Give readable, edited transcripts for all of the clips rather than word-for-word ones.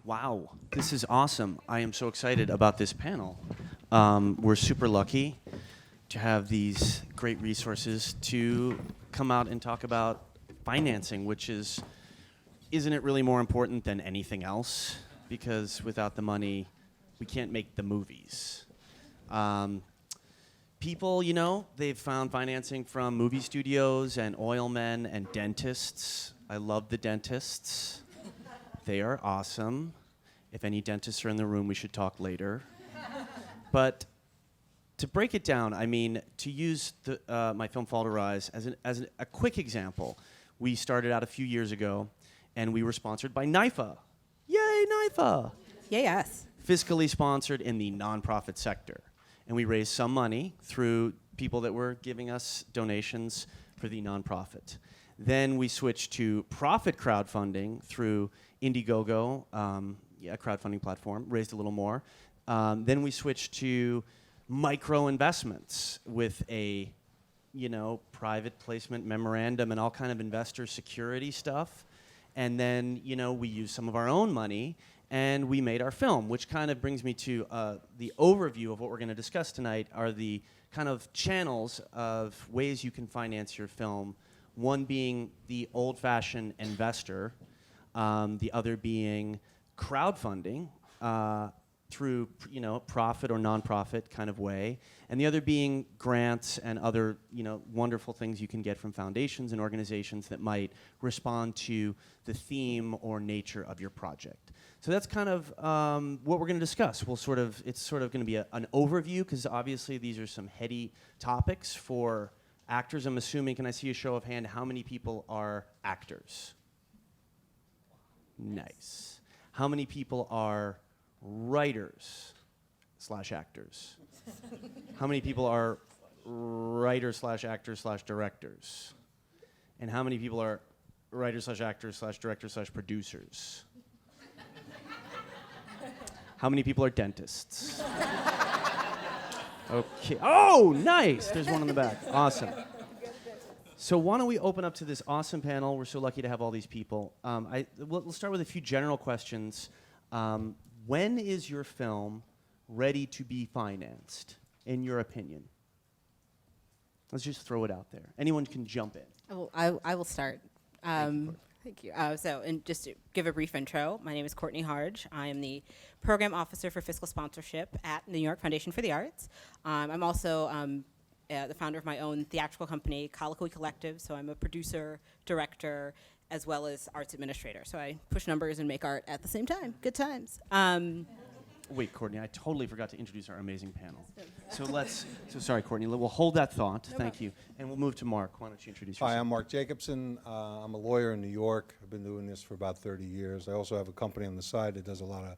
Wow, this is awesome. I am so excited about this panel. We're super lucky to have these great resources to come out and talk about financing, which isn't it really more important than anything else? Because without the money, we can't make the movies. People, they've found financing from movie studios and oil men and dentists. I love the dentists. They are awesome. If any dentists are in the room, we should talk later. But to break it down, to use my film Falterize as a quick example, we started out a few years ago, and we were sponsored by NYFA. Yay, NYFA! Yes. Fiscally sponsored in the nonprofit sector. And we raised some money through people that were giving us donations for the nonprofit. Then we switched to profit crowdfunding through Indiegogo, a crowdfunding platform, raised a little more. Then we switched to micro investments with a, private placement memorandum and all kind of investor security stuff. And then, we used some of our own money and we made our film, which kind of brings me to the overview of what we're going to discuss tonight are the kind of channels of ways you can finance your film. One being the old-fashioned investor, the other being crowdfunding through profit or nonprofit kind of way, and the other being grants and other wonderful things you can get from foundations and organizations that might respond to the theme or nature of your project. So that's kind of what we're going to discuss. It's sort of going to be an overview because obviously these are some heady topics for actors. I'm assuming, can I see a show of hand, how many people are actors? Nice. How many people are writers/actors? How many people are writers/actors/directors? And how many people are writers/actors/directors/producers? How many people are dentists? Okay. Oh, nice. There's one in the back. Awesome. So why don't we open up to this awesome panel? We're so lucky to have all these people. We'll start with a few general questions. When is your film ready to be financed, in your opinion? Let's just throw it out there. Anyone can jump in. I will start. Thank you. And just to give a brief intro, my name is Courtney Harge. I am the program officer for fiscal sponsorship at the New York Foundation for the Arts. I'm also the founder of my own theatrical company, Colloquy Collective. So I'm a producer, director, as well as arts administrator. So I push numbers and make art at the same time. Good times. Wait, Courtney, I totally forgot to introduce our amazing panel. Sorry, Courtney, we'll hold that thought. Thank you. And we'll move to Marc. Why don't you introduce yourself? Hi, I'm Marc Jacobson. I'm a lawyer in New York. I've been doing this for about 30 years. I also have a company on the side that does a lot of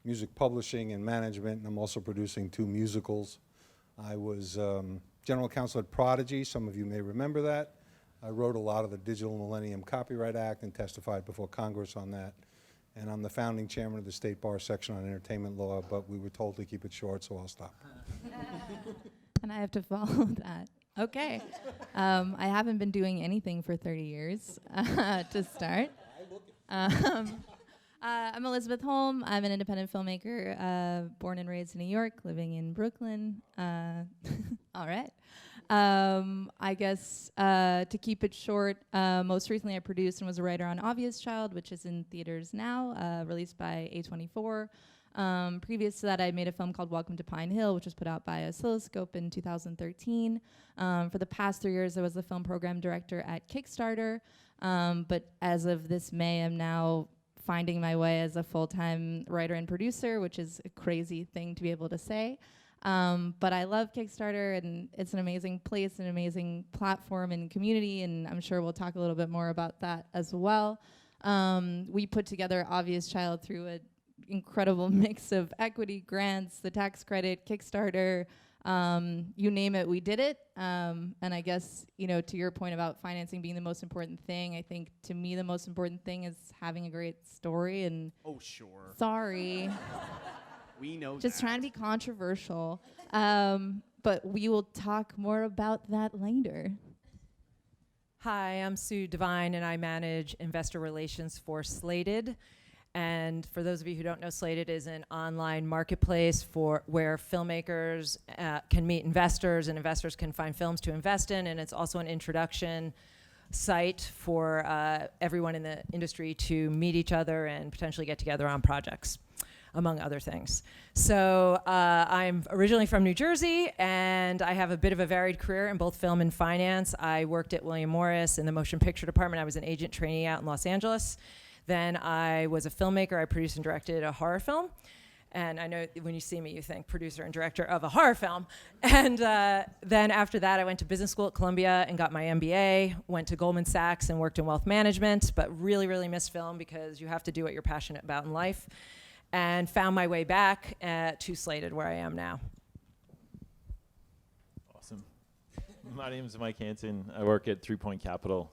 music publishing and management, and I'm also producing 2 musicals. I was general counsel at Prodigy. Some of you may remember that. I wrote a lot of the Digital Millennium Copyright Act and testified before Congress on that. And I'm the founding chairman of the State Bar section on entertainment law, but we were told to keep it short, so I'll stop. And I have to follow that. Okay. I haven't been doing anything for 30 years to start. I'm Elizabeth Holm. I'm an independent filmmaker, born and raised in New York, living in Brooklyn. All right. I guess to keep it short, most recently I produced and was a writer on Obvious Child, which is in theaters now, released by A24. Previous to that, I made a film called Welcome to Pine Hill, which was put out by Oscilloscope in 2013. For the past 3 years, I was the film program director at Kickstarter. But as of this May, I'm now finding my way as a full-time writer and producer, which is a crazy thing to be able to say. But I love Kickstarter, and it's an amazing place, an amazing platform and community, and I'm sure we'll talk a little bit more about that as well. We put together Obvious Child through an incredible mix of equity, grants, the tax credit, Kickstarter, you name it, we did it. And I guess, to your point about financing being the most important thing, I think to me the most important thing is having a great story. And oh, sure. Sorry. We know Just that. trying to be controversial. But we will talk more about that later. Hi, I'm Devine, and I manage investor relations for Slated. And for those of you who don't know, Slated is an online marketplace for where filmmakers can meet investors, and investors can find films to invest in. And it's also an introduction site for everyone in the industry to meet each other and potentially get together on projects, among other things. So I'm originally from New Jersey, and I have a bit of a varied career in both film and finance. I worked at William Morris in the motion picture department. I was an agent trainee out in Los Angeles. Then I was a filmmaker. I produced and directed a horror film. And I know when you see me, you think producer and director of a horror film. And then after that, I went to business school at Columbia and got my MBA, went to Goldman Sachs and worked in wealth management, but really, really missed film because you have to do what you're passionate about in life. And found my way back to Slated, where I am now. Awesome. My name is Mike Hansen. I work at 3 Point Capital,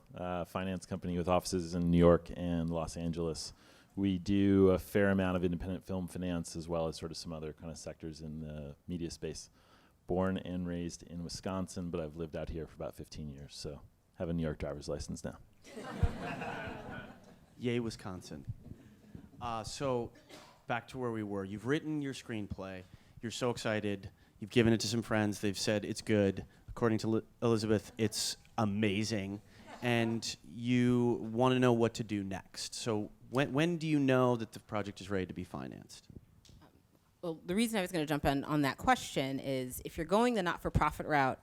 finance company with offices in New York and Los Angeles. We do a fair amount of independent film finance as well as sort of some other kind of sectors in the media space. Born and raised in Wisconsin, but I've lived out here for about 15 years, so have a New York driver's license now. Yay, Wisconsin. So back to where we were. You've written your screenplay. You're so excited. You've given it to some friends. They've said it's good. According to Elizabeth, it's amazing. And you want to know what to do next. So when do you know that the project is ready to be financed? Well, the reason I was going to jump in on that question is if you're going the not-for-profit route,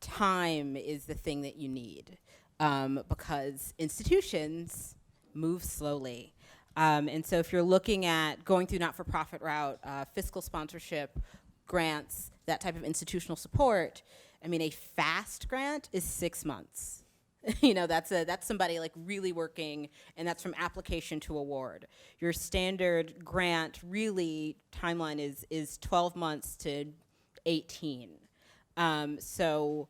time is the thing that you need because institutions move slowly. And so if you're looking at going through not-for-profit route, fiscal sponsorship, grants, that type of institutional support, I mean, a fast grant is 6 months. You know, that's somebody like really working, and that's from application to award. Your standard grant really timeline is 12 months to 18. So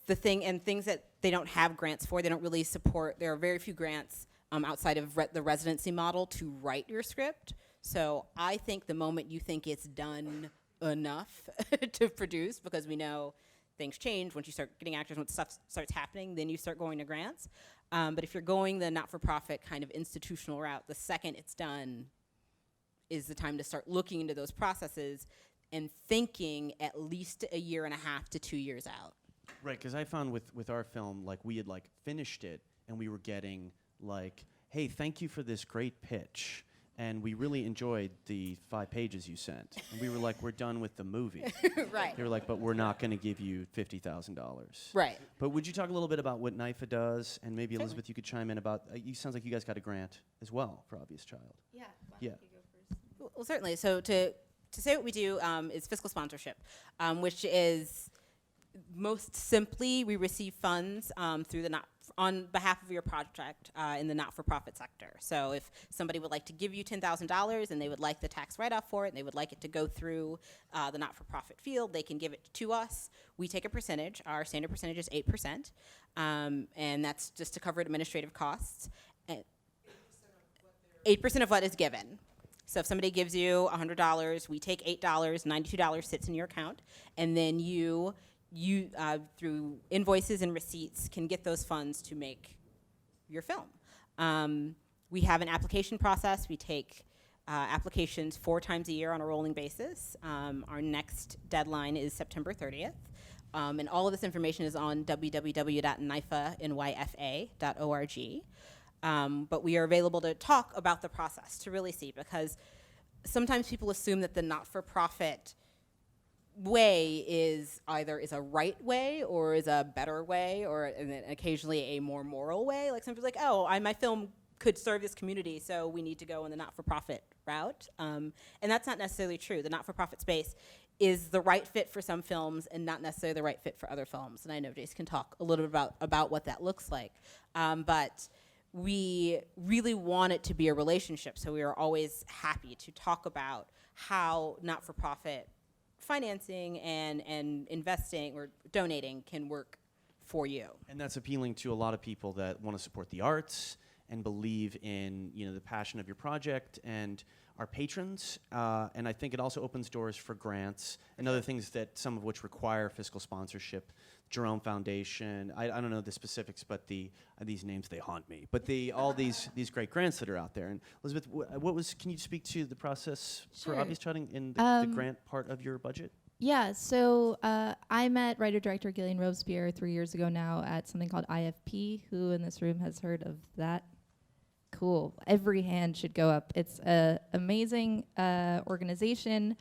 the things that they don't have grants for, they don't really support. There are very few grants outside of the residency model to write your script. So I think the moment you think it's done enough to produce, because we know things change once you start getting actors, once stuff starts happening, then you start going to grants. But if you're going the not-for-profit kind of institutional route, the second it's done is the time to start looking into those processes and thinking at least a year and a half to 2 years out. Right, because I found with our film, like we had like finished it and we were getting like, hey, thank you for this great pitch. And we really enjoyed the 5 pages you sent. And we were like, we're done with the movie. Right. They were like, but we're not going to give you $50,000. Right. But would you talk a little bit about what NIFA does? And maybe, Certainly. Elizabeth, you could chime in about, you sounds like you guys got a grant as well for Obvious Child. Yeah. Yeah. Well, certainly. So to say what we do is fiscal sponsorship, which is most simply we receive funds through the on behalf of your project in the not-for-profit sector. So if somebody would like to give you $10,000 and they would like the tax write-off for it and they would like it to go through the not-for-profit field, they can give it to us. We take a percentage. Our standard percentage is 8%, and that's just to cover administrative costs. 8% of what is given. So if somebody gives you $100, we take $8, $92 sits in your account, and then you through invoices and receipts can get those funds to make your film. We have an application process. We take applications 4 times a year on a rolling basis. Our next deadline is September 30th. And all of this information is on www.nifa.org. But we are available to talk about the process to really see, because sometimes people assume that the not-for-profit way is either is a right way or is a better way, or and then occasionally a more moral way. Like somebody's like, oh, my film could serve this community, so we need to go in the not-for-profit route. And that's not necessarily true. The not-for-profit space is the right fit for some films and not necessarily the right fit for other films. And I know Jayce can talk a little bit about what that looks like. But we really want it to be a relationship, so we are always happy to talk about how not-for-profit financing and investing or donating can work for you. And that's appealing to a lot of people that want to support the arts and believe in, the passion of your project and our patrons, and I think it also opens doors for grants and other things that some of which require fiscal sponsorship. Jerome Foundation, I don't know the specifics, but these names, they haunt me. But all these great grants that are out there. And Elizabeth, can you speak to the process for Sure. Obvious Charting in the grant part of your budget? Yeah, so I met writer-director Gillian Robespierre 3 years ago now at something called IFP. Who in this room has heard of that? Cool. Every hand should go up. It's an amazing organization,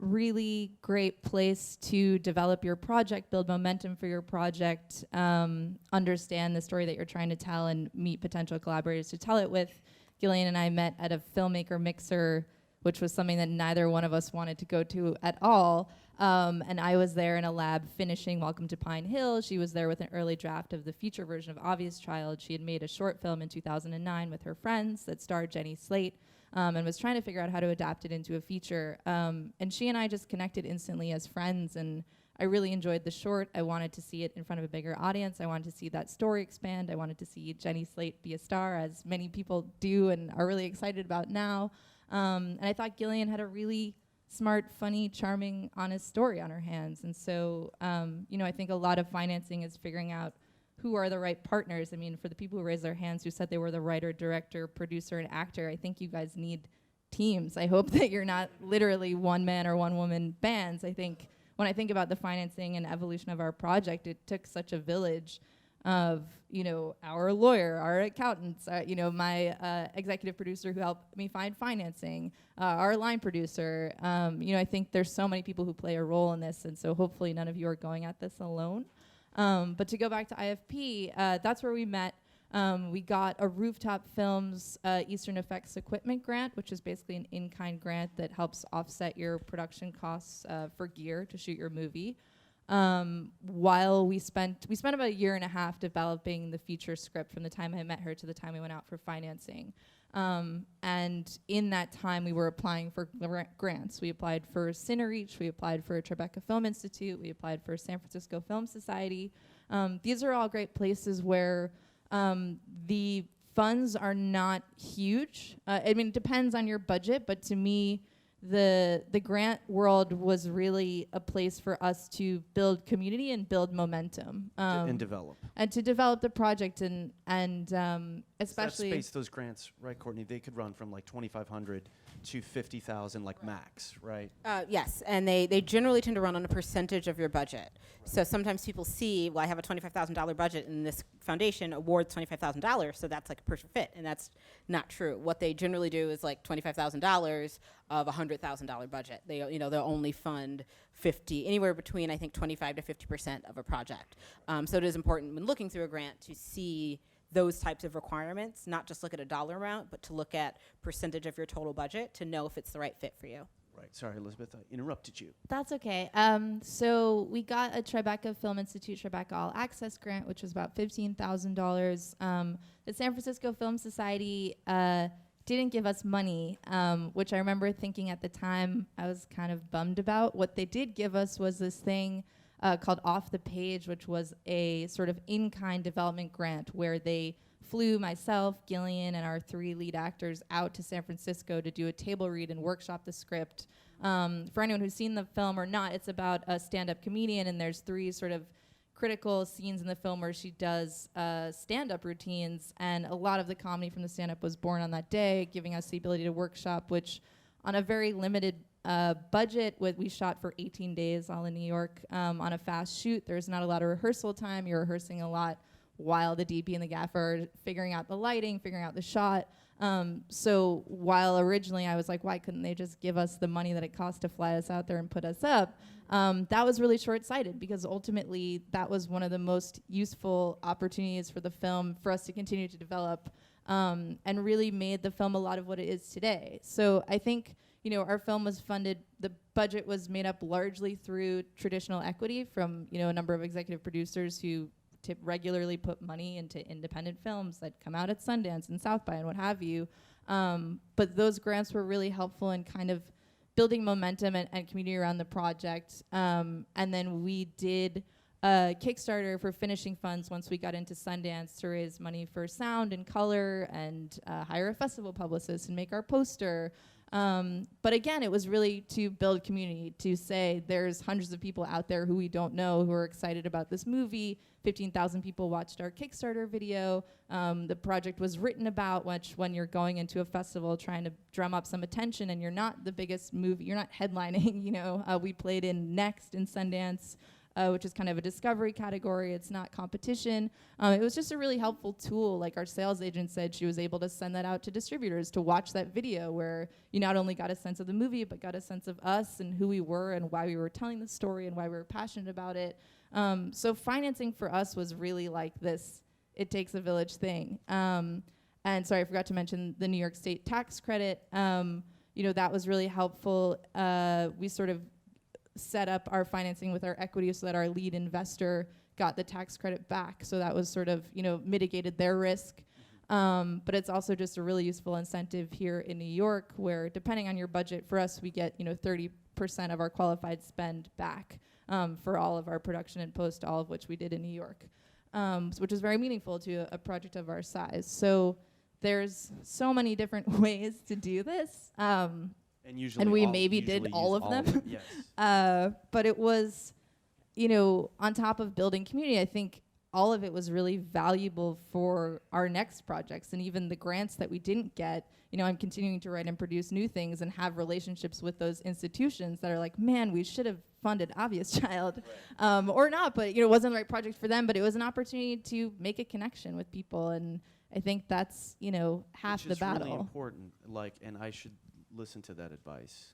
really great place to develop your project, build momentum for your project, understand the story that you're trying to tell, and meet potential collaborators to tell it with. Gillian and I met at a filmmaker mixer, which was something that neither one of us wanted to go to at all. And I was there in a lab finishing Welcome to Pine Hill. She was there with an early draft of the feature version of Obvious Child. She had made a short film in 2009 with her friends that starred Jenny Slate, and was trying to figure out how to adapt it into a feature. And she and I just connected instantly as friends, and I really enjoyed the short. I wanted to see it in front of a bigger audience. I wanted to see that story expand. I wanted to see Jenny Slate be a star, as many people do and are really excited about now. And I thought Gillian had a really smart, funny, charming, honest story on her hands. And so, I think a lot of financing is figuring out who are the right partners. I mean, for the people who raised their hands who said they were the writer, director, producer, and actor, I think you guys need teams. I hope that you're not literally one man or one woman bands. I think when I think about the financing and evolution of our project, it took such a village of, our lawyer, our accountants, my executive producer who helped me find financing, our line producer. I think there's so many people who play a role in this, and so hopefully none of you are going at this alone. But to go back to IFP, that's where we met. We got a Rooftop Films Eastern Effects Equipment Grant, which is basically an in-kind grant that helps offset your production costs for gear to shoot your movie. While we spent about a year and a half developing the feature script from the time I met her to the time we went out for financing. And in that time, we were applying for grants. We applied for CineReach, we applied for Tribeca Film Institute, we applied for San Francisco Film Society. These are all great places where the funds are not huge. It depends on your budget, but to me, the grant world was really a place for us to build community and build momentum. And develop. And to develop the project and especially... That space, those grants, right, Courtney, they could run from like $2,500 to $50,000 like max, right? Yes, and they generally tend to run on a percentage of your budget. Right. So sometimes people see, well, I have a $25,000 budget and this foundation awards $25,000, so that's like a perfect fit, and that's not true. What they generally do is like $25,000 of a $100,000 budget. They'll only fund anywhere between, I think, 25 to 50% of a project. So it is important when looking through a grant to see those types of requirements, not just look at a dollar amount, but to look at percentage of your total budget to know if it's the right fit for you. Right. Sorry, Elizabeth, I interrupted you. That's okay. So we got a Tribeca Film Institute Tribeca All Access grant, which was about $15,000. The San Francisco Film Society didn't give us money, which I remember thinking at the time I was kind of bummed about. What they did give us was this thing called Off the Page, which was a sort of in-kind development grant where they flew myself, Gillian, and our 3 lead actors out to San Francisco to do a table read and workshop the script. For anyone who's seen the film or not, it's about a stand-up comedian, and there's 3 sort of critical scenes in the film where she does stand-up routines, and a lot of the comedy from the stand-up was born on that day, giving us the ability to workshop, which on a very limited budget, we shot for 18 days all in New York on a fast shoot. There's not a lot of rehearsal time. You're rehearsing a lot while the DP and the gaffer are figuring out the lighting, figuring out the shot. So while originally I was like, why couldn't they just give us the money that it cost to fly us out there and put us up? That was really short-sighted because ultimately that was one of the most useful opportunities for the film for us to continue to develop and really made the film a lot of what it is today. So I think our film was funded, the budget was made up largely through traditional equity from, a number of executive producers who regularly put money into independent films that come out at Sundance and South by and what have you. But those grants were really helpful in kind of building momentum and community around the project. And then we did a Kickstarter for finishing funds once we got into Sundance to raise money for sound and color and hire a festival publicist and make our poster. But again, it was really to build community, to say there's hundreds of people out there who we don't know who are excited about this movie. 15,000 people watched our Kickstarter video. The project was written about, which when you're going into a festival trying to drum up some attention and you're not the biggest movie, you're not headlining, we played in Next in Sundance, which is kind of a discovery category. It's not competition. It was just a really helpful tool. Like our sales agent said, she was able to send that out to distributors to watch that video where you not only got a sense of the movie, but got a sense of us and who we were and why we were telling the story and why we were passionate about it. So financing for us was really like this, it takes a village thing. And sorry, I forgot to mention the New York State tax credit. That was really helpful. We sort of set up our financing with our equity so that our lead investor got the tax credit back. So that was sort of, mitigated their risk. But it's also just a really useful incentive here in New York where depending on your budget, for us, we get, 30% of our qualified spend back for all of our production and post, all of which we did in New York, which is very meaningful to a project of our size. So there's so many different ways to do this. And usually, and we all- maybe usually did use all of them. Yes. But it was, on top of building community, I think all of it was really valuable for our next projects and even the grants that we didn't get. I'm continuing to write and produce new things and have relationships with those institutions that are like, man, we should have funded Obvious Child, or not, but it wasn't the right project for them, but it was an opportunity to make a connection with people. And I think that's, half the battle. Which is really important, and I should listen to that advice.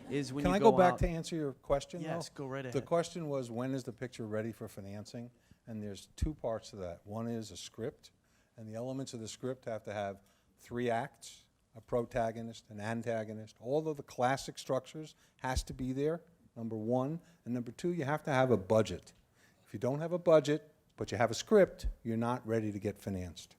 Is when Can you I go back out to answer your question, though? Yes, go right ahead. The question was, when is the picture ready for financing? And there's two parts to that. One is a script, and the elements of the script have to have 3 acts, a protagonist, an antagonist. All of the classic structures has to be there, number one. And number two, you have to have a budget. If you don't have a budget, but you have a script, you're not ready to get financed.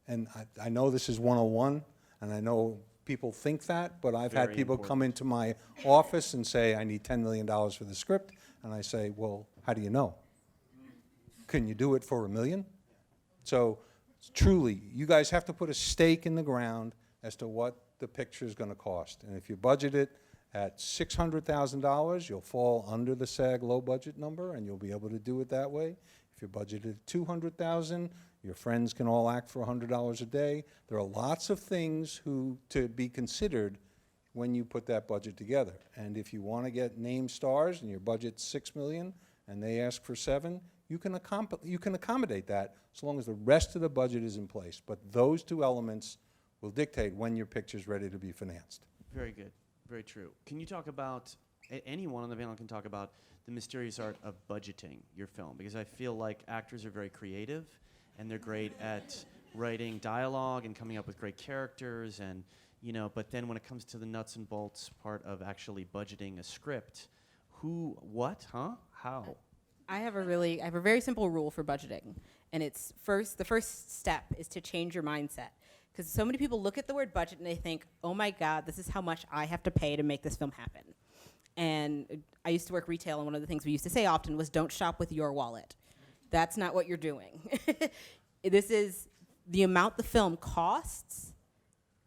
And I know this is 101, and I know people think that, but I've had Very people come into my office and say, I need $10 million for the script. And I say, well, how do you know? Can you do it for $1 million? So truly, you guys have to put a stake in the ground as to what the picture is going to cost. And if you budget it at $600,000, you'll fall under the SAG low budget number, and you'll be able to do it that way. If you budget it at $200,000, your friends can all act for $100 a day. There are lots of things to be considered when you put that budget together. And if you want to get named stars and your budget's $6 million and they ask for $7 million, you can accommodate that as long as the rest of the budget is in place. But those two elements will dictate when your picture's ready to be financed. Very good. Very true. Can you talk about, anyone on the panel can talk about the mysterious art of budgeting your film? Because I feel like actors are very creative and they're great at writing dialogue and coming up with great characters and, but then when it comes to the nuts and bolts part of actually budgeting a script, how? I have a very simple rule for budgeting, and it's the first step is to change your mindset. Because so many people look at the word budget and they think, oh my God, this is how much I have to pay to make this film happen. And I used to work retail, and one of the things we used to say often was, don't shop with your wallet. That's not what you're doing. This is the amount the film costs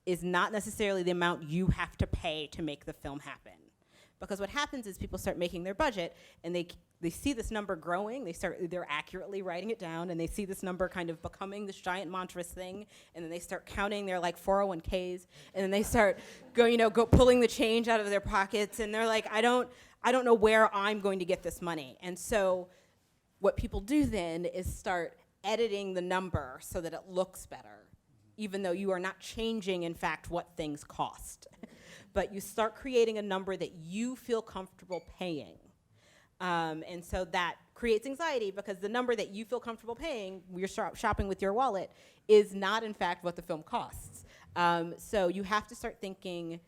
is not necessarily the amount you have to pay to make the film happen. Because what happens is people start making their budget, and they see this number growing, they're accurately writing it down, and they see this number kind of becoming this giant monstrous thing, and then they start counting their 401ks, and then they start pulling the change out of their pockets, and they're like, I don't know where I'm going to get this money. And so what people do then is start editing the number so that it looks better, even though you are not changing, in fact, what things cost. But you start creating a number that you feel comfortable paying. And so that creates anxiety because the number that you feel comfortable paying, you're shopping with your wallet, is not, in fact, what the film costs. So you have to start thinking,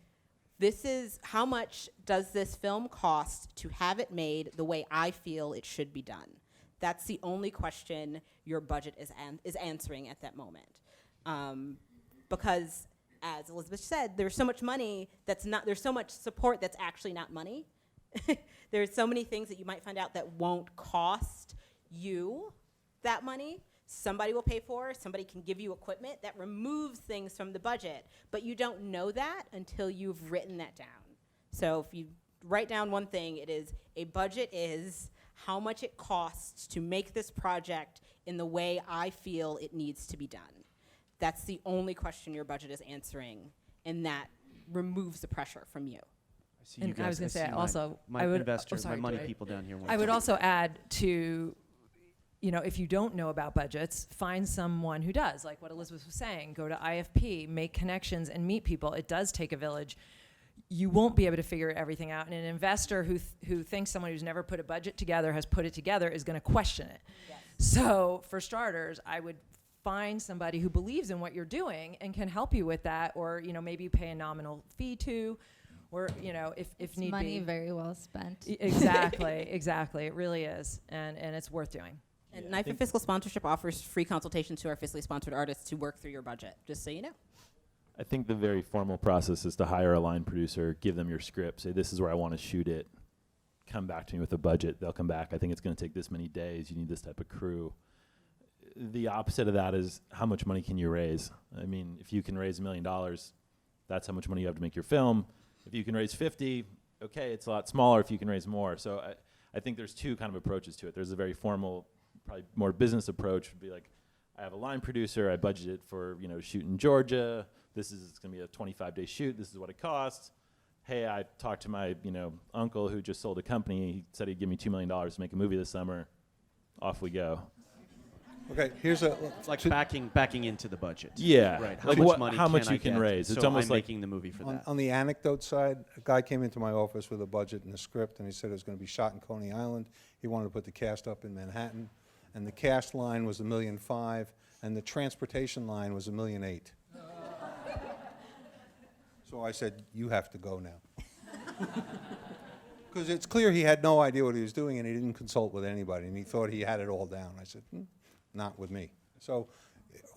this is how much does this film cost to have it made the way I feel it should be done? That's the only question your budget is answering at that moment. Because, as Elizabeth said, there's so much money there's so much support that's actually not money. There's so many things that you might find out that won't cost you that money. Somebody will pay for, somebody can give you equipment that removes things from the budget, but you don't know that until you've written that down. So if you write down one thing, it is a budget is how much it costs to make this project in the way I feel it needs to be done. That's the only question your budget is answering, and that removes the pressure from you. I see And you guys. I was going to say, see also, my I would, investors, sorry, my money go ahead. people down here. I would also add to, if you don't know about budgets, find someone who does, like what Elizabeth was saying. Go to IFP, make connections, and meet people. It does take a village. You won't be able to figure everything out. And an investor who thinks someone who's never put a budget together has put it together is going to question it. Yes. So for starters, I would find somebody who believes in what you're doing and can help you with that, or maybe you pay a nominal fee to, or if It's need money be. very well spent. Exactly. It really is, and it's worth doing. And Knife and Fiscal Sponsorship offers free consultations to our fiscally sponsored artists to work through your budget, just so you know. I think the very formal process is to hire a line producer, give them your script, say this is where I want to shoot it, come back to me with a budget. They'll come back. I think it's going to take this many days. You need this type of crew. The opposite of that is how much money can you raise? I mean, if you can raise $1 million, that's how much money you have to make your film. If you can raise 50, okay, it's a lot smaller if you can raise more. So I think there's two kind of approaches to it. There's a very formal, probably more business approach, would be like, I have a line producer, I budgeted for, shoot in Georgia. This is going to be a 25-day shoot. This is what it costs. Hey, I talked to my, uncle who just sold a company. He said he'd give me $2 million to make a movie this summer. Off we go. Okay, here's It's like backing into the budget. Yeah. Right. Like how much you can raise. So It's almost I'm like making the movie for that. on the anecdote side, a guy came into my office with a budget and a script, and he said it was going to be shot in Coney Island. He wanted to put the cast up in Manhattan, and the cast line was $1.5 million, and the transportation line was $1.8 million. So I said, you have to go now. Because it's clear he had no idea what he was doing, and he didn't consult with anybody, and he thought he had it all down. I said, not with me. So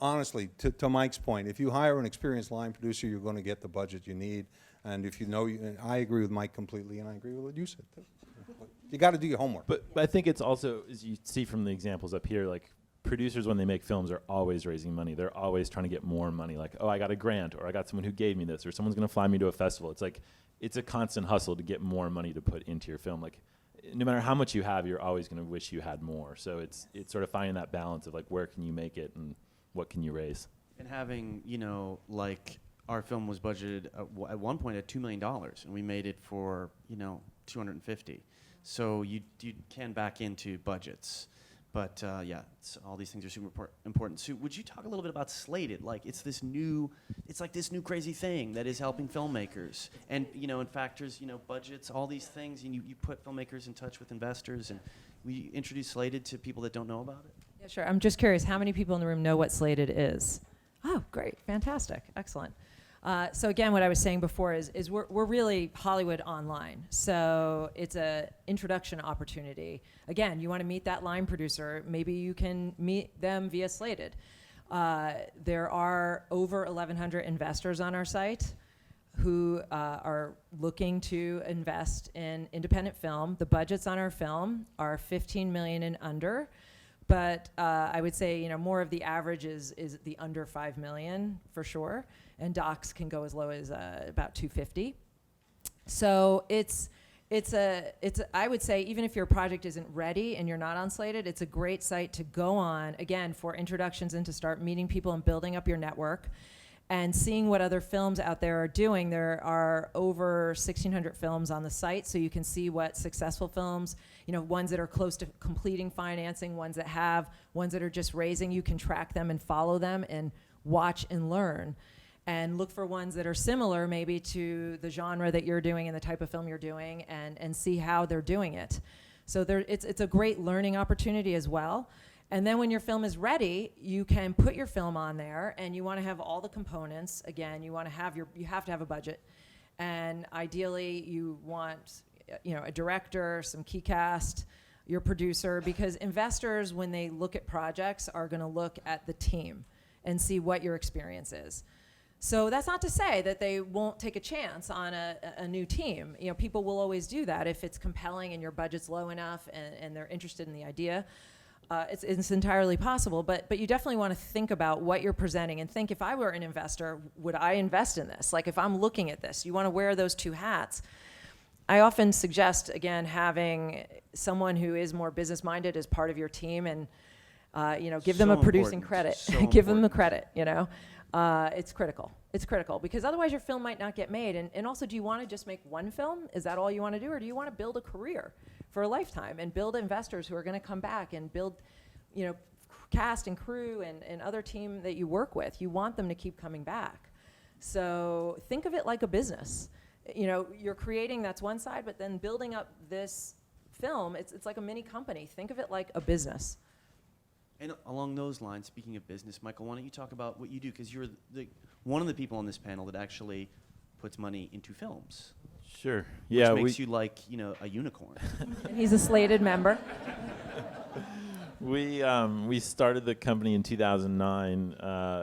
honestly, to Mike's point, if you hire an experienced line producer, you're going to get the budget you need. And if and I agree with Mike completely, and I agree with what you said too. You got to do your homework. But I think it's also, as you see from the examples up here, like producers when they make films are always raising money. They're always trying to get more money. Like, oh, I got a grant, or I got someone who gave me this, or someone's going to fly me to a festival. It's like, it's a constant hustle to get more money to put into your film. Like, no matter how much you have, you're always going to wish you had more. So it's sort of finding that balance of like, where can you make it and what can you raise? And having, like our film was budgeted at one point at $2 million, and we made it for, 250. So you can back into budgets. But all these things are super important. So would you talk a little bit about Slated? Like it's like this new crazy thing that is helping filmmakers, and and factors, budgets, all these things, and you put filmmakers in touch with investors, and we introduce Slated to people that don't know about it. Yeah, sure. I'm just curious, how many people in the room know what Slated is? Oh, great, fantastic, excellent. So again, what I was saying before is we're really Hollywood online. So it's a introduction opportunity. Again, you want to meet that line producer, maybe you can meet them via Slated. There are over 1,100 investors on our site who are looking to invest in independent film. The budgets on our film are $15 million and under. But I would say, more of the average is the under $5 million for sure, and docs can go as low as about $250. So I would say even if your project isn't ready and you're not on Slated, it's a great site to go on, again, for introductions and to start meeting people and building up your network and seeing what other films out there are doing. There are over 1,600 films on the site, so you can see what successful films, ones that are close to completing financing, ones that have, ones that are just raising. You can track them and follow them and watch and learn. And look for ones that are similar maybe to the genre that you're doing and the type of film you're doing, and see how they're doing it. So it's a great learning opportunity as well. And then when your film is ready, you can put your film on there, and you want to have all the components. Again, you have to have a budget, and ideally you want, a director, some key cast, your producer, because investors, when they look at projects, are going to look at the team and see what your experience is. So that's not to say that they won't take a chance on a new team. People will always do that if it's compelling and your budget's low enough and they're interested in the idea. It's entirely possible, but you definitely want to think about what you're presenting and think, if I were an investor, would I invest in this? Like, if I'm looking at this, you want to wear those two hats. I often suggest, again, having someone who is more business-minded as part of your team, and give them So a producing important. credit. So Give them the important. credit, It's critical. It's critical, because otherwise your film might not get made. And also, do you want to just make one film? Is that all you want to do? Or do you want to build a career for a lifetime and build investors who are going to come back and build, cast and crew and other team that you work with? You want them to keep coming back. So think of it like a business. You're creating, that's one side, but then building up this film, it's like a mini company. Think of it like a business. And along those lines, speaking of business, Michael, why don't you talk about what you do? Because you're one of the people on this panel that actually puts money into films. Sure. Which makes you like, a unicorn. And he's a slated member. We started the company in 2009,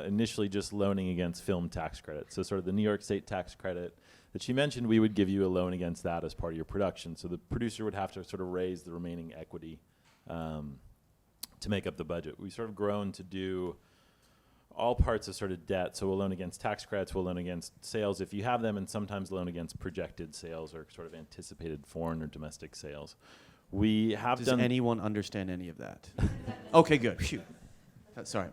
initially just loaning against film tax credits. So sort of the New York State tax credit that she mentioned, we would give you a loan against that as part of your production. So the producer would have to sort of raise the remaining equity to make up the budget. We've sort of grown to do all parts of sort of debt. So we'll loan against tax credits, we'll loan against sales if you have them, and sometimes loan against projected sales or sort of anticipated foreign or domestic sales. We have Does done... anyone understand any of that? Okay, good. Phew. Sorry.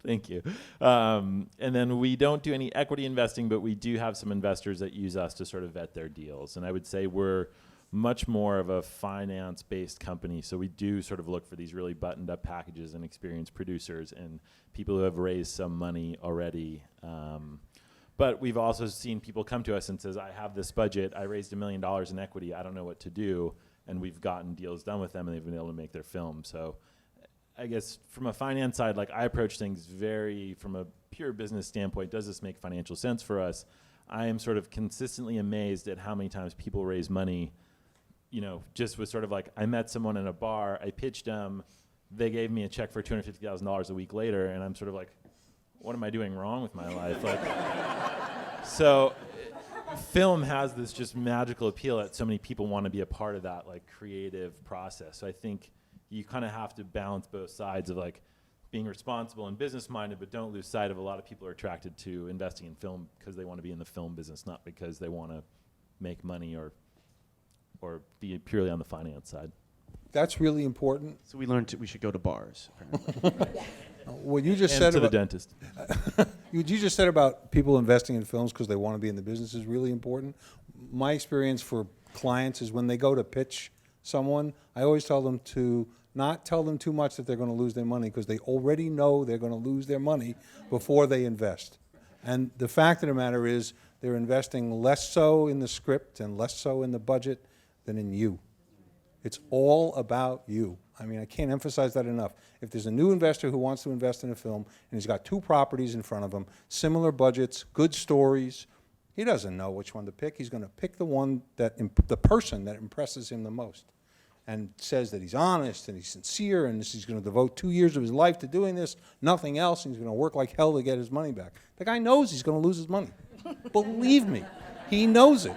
Thank you. And then we don't do any equity investing, but we do have some investors that use us to sort of vet their deals. And I would say we're much more of a finance-based company, so we do sort of look for these really buttoned-up packages and experienced producers and people who have raised some money already. But we've also seen people come to us and says, I have this budget, I raised $1 million in equity, I don't know what to do, and we've gotten deals done with them and they've been able to make their film. So I guess from a finance side, like, I approach things very from a pure business standpoint. Does this make financial sense for us? I am sort of consistently amazed at how many times people raise money, just with sort of like, I met someone in a bar, I pitched them, they gave me a check for $250,000 a week later, and I'm sort of like, what am I doing wrong with my life? Like, so film has this just magical appeal that so many people want to be a part of that, like, creative process. So I think you kind of have to balance both sides of, like, being responsible and business-minded, but don't lose sight of a lot of people are attracted to investing in film because they want to be in the film business, not because they want to make money or be purely on the finance side. That's really important. So we learned we should go to bars, apparently. What you just And said to the about dentist. what you just said about people investing in films because they want to be in the business is really important. My experience for clients is when they go to pitch someone, I always tell them to not tell them too much that they're going to lose their money, because they already know they're going to lose their money before they invest. And the fact of the matter is they're investing less so in the script and less so in the budget than in you. It's all about you. I mean, I can't emphasize that enough. If there's a new investor who wants to invest in a film and he's got 2 properties in front of him, similar budgets, good stories, he doesn't know which one to pick. He's going to pick the one that the person that impresses him the most, and says that he's honest and he's sincere and he's going to devote 2 years of his life to doing this, nothing else, and he's going to work like hell to get his money back. The guy knows he's going to lose his money. Believe me, he knows it.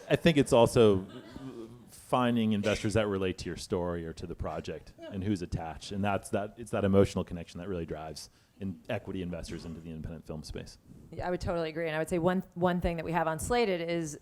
I think it's also finding investors that relate to your story or to the project and who's attached. And it's that emotional connection that really drives equity investors into the independent film space. Yeah, I would totally agree. And I would say one thing that we have on Slated is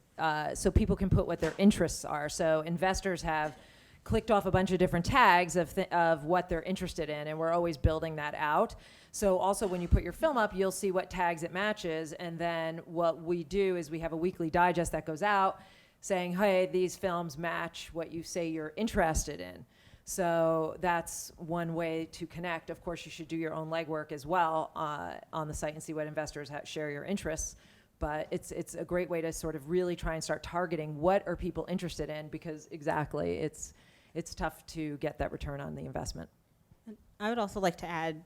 so people can put what their interests are. So investors have clicked off a bunch of different tags of what they're interested in, and we're always building that out. So also when you put your film up, you'll see what tags it matches, and then what we do is we have a weekly digest that goes out saying, hey, these films match what you say you're interested in. So that's one way to connect. Of course, you should do your own legwork as well on the site and see what investors share your interests. But it's a great way to sort of really try and start targeting what are people interested in, because exactly, it's tough to get that return on the investment. I would also like to add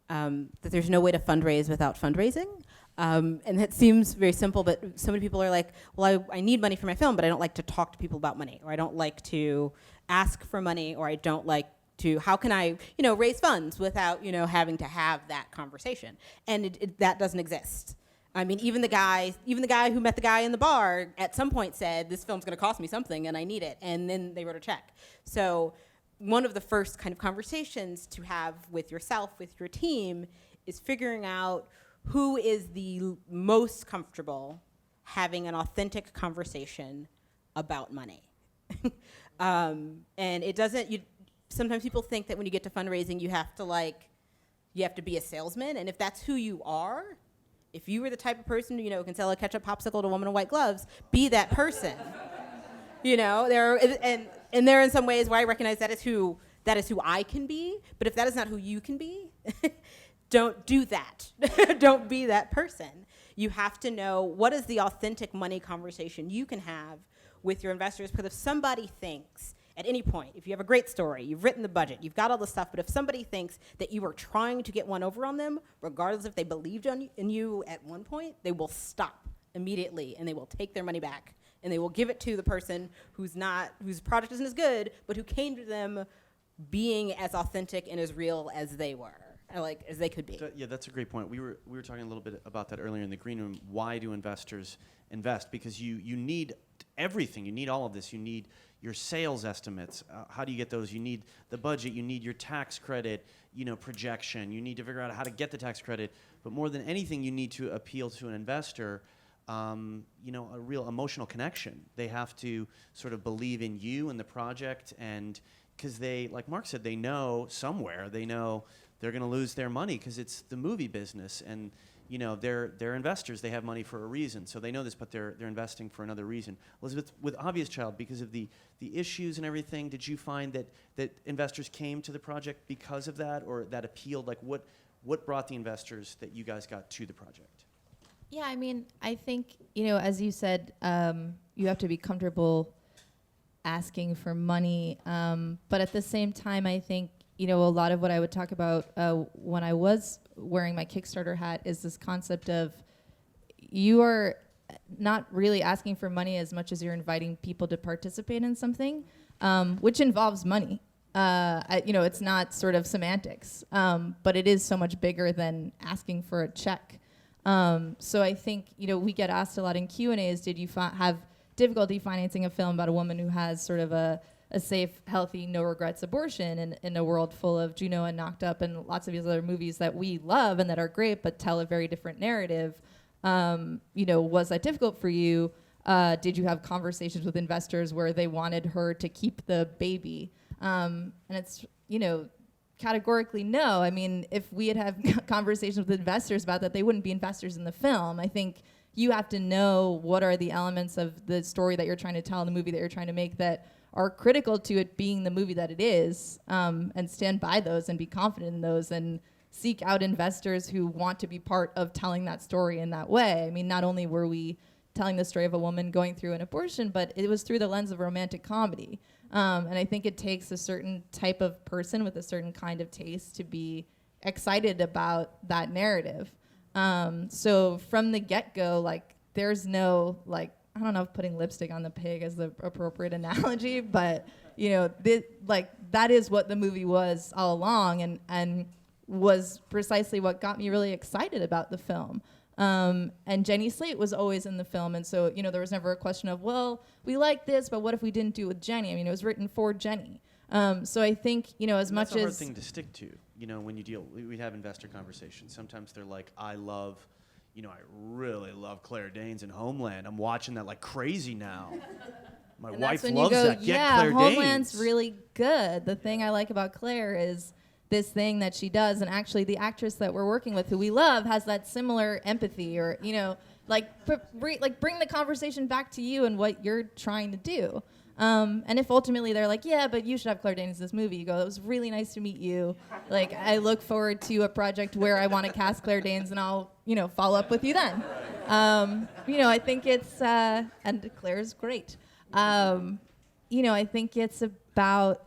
that there's no way to fundraise without fundraising. And that seems very simple, but so many people are like, well, I need money for my film, but I don't like to talk to people about money, or I don't like to ask for money, or I don't like to, how can I, raise funds without, having to have that conversation? And that doesn't exist. I mean, even the guy who met the guy in the bar at some point said, this film's gonna cost me something and I need it. And then they wrote a check. So one of the first kind of conversations to have with yourself, with your team, is figuring out who is the most comfortable having an authentic conversation about money. And it doesn't, sometimes people think that when you get to fundraising, you have to be a salesman. And if that's who you are, if you were the type of person who, can sell a ketchup popsicle to a woman in white gloves, be that person. And there are in some ways where I recognize that is who I can be. But if that is not who you can be, don't do that. Don't be that person. You have to know what is the authentic money conversation you can have with your investors. Because if somebody thinks at any point, if you have a great story, you've written the budget, you've got all the stuff, but if somebody thinks that you are trying to get one over on them, regardless if they believed in you at one point, they will stop immediately and they will take their money back. And they will give it to the person whose project isn't as good, but who came to them being as authentic and as real as they were, as they could be. Yeah, that's a great point. We were talking a little bit about that earlier in the green room. Why do investors invest? Because you need everything. You need all of this. You need your sales estimates. How do you get those? You need the budget. You need your tax credit, projection. You need to figure out how to get the tax credit. But more than anything, you need to appeal to an investor. A real emotional connection. They have to sort of believe in you and the project, and because they, like Marc said, they know they're going to lose their money because it's the movie business, and they're investors. They have money for a reason, so they know this, but they're investing for another reason. Elizabeth, with Obvious Child, because of the issues and everything, did you find that investors came to the project because of that, or that appealed? Like what brought the investors that you guys got to the project? Yeah, I think, as you said, you have to be comfortable asking for money. But at the same time, I think, a lot of what I would talk about when I was wearing my Kickstarter hat is this concept of you are not really asking for money as much as you're inviting people to participate in something, which involves money. It's not sort of semantics, but it is so much bigger than asking for a check. So I think, we get asked a lot in Q&As, did you have difficulty financing a film about a woman who has sort of a safe, healthy, no regrets abortion in a world full of Juno and Knocked Up and lots of these other movies that we love and that are great but tell a very different narrative? Was that difficult for you? Did you have conversations with investors where they wanted her to keep the baby? And it's, categorically no. If we had conversations with investors about that, they wouldn't be investors in the film. I think you have to know what are the elements of the story that you're trying to tell, the movie that you're trying to make, that are critical to it being the movie that it is, and stand by those and be confident in those and seek out investors who want to be part of telling that story in that way. Not only were we telling the story of a woman going through an abortion, but it was through the lens of romantic comedy. And I think it takes a certain type of person with a certain kind of taste to be excited about that narrative. So from the get-go, there's no, I don't know if putting lipstick on the pig is the appropriate analogy, but, that is what the movie was all along and was precisely what got me really excited about the film. And Jenny Slate was always in the film, and so there was never a question of, well, we like this, but what if we didn't do it with Jenny? It was written for Jenny. So I think as much as that's a hard thing to stick to. When you we have investor conversations. Sometimes they're like, I really love Claire Danes in Homeland. I'm watching that like crazy now. My and wife that's when loves you go, that. Get yeah, Claire Homeland's Danes. really good. The thing I like about Claire is this thing that she does, and actually the actress that we're working with, who we love, has that similar empathy, or bring the conversation back to you and what you're trying to do. And if ultimately they're like, yeah, but you should have Claire Danes in this movie, you go, it was really nice to meet you. I look forward to a project where I want to cast Claire Danes, and I'll follow up with you then. I think it's and Claire's great. I think it's about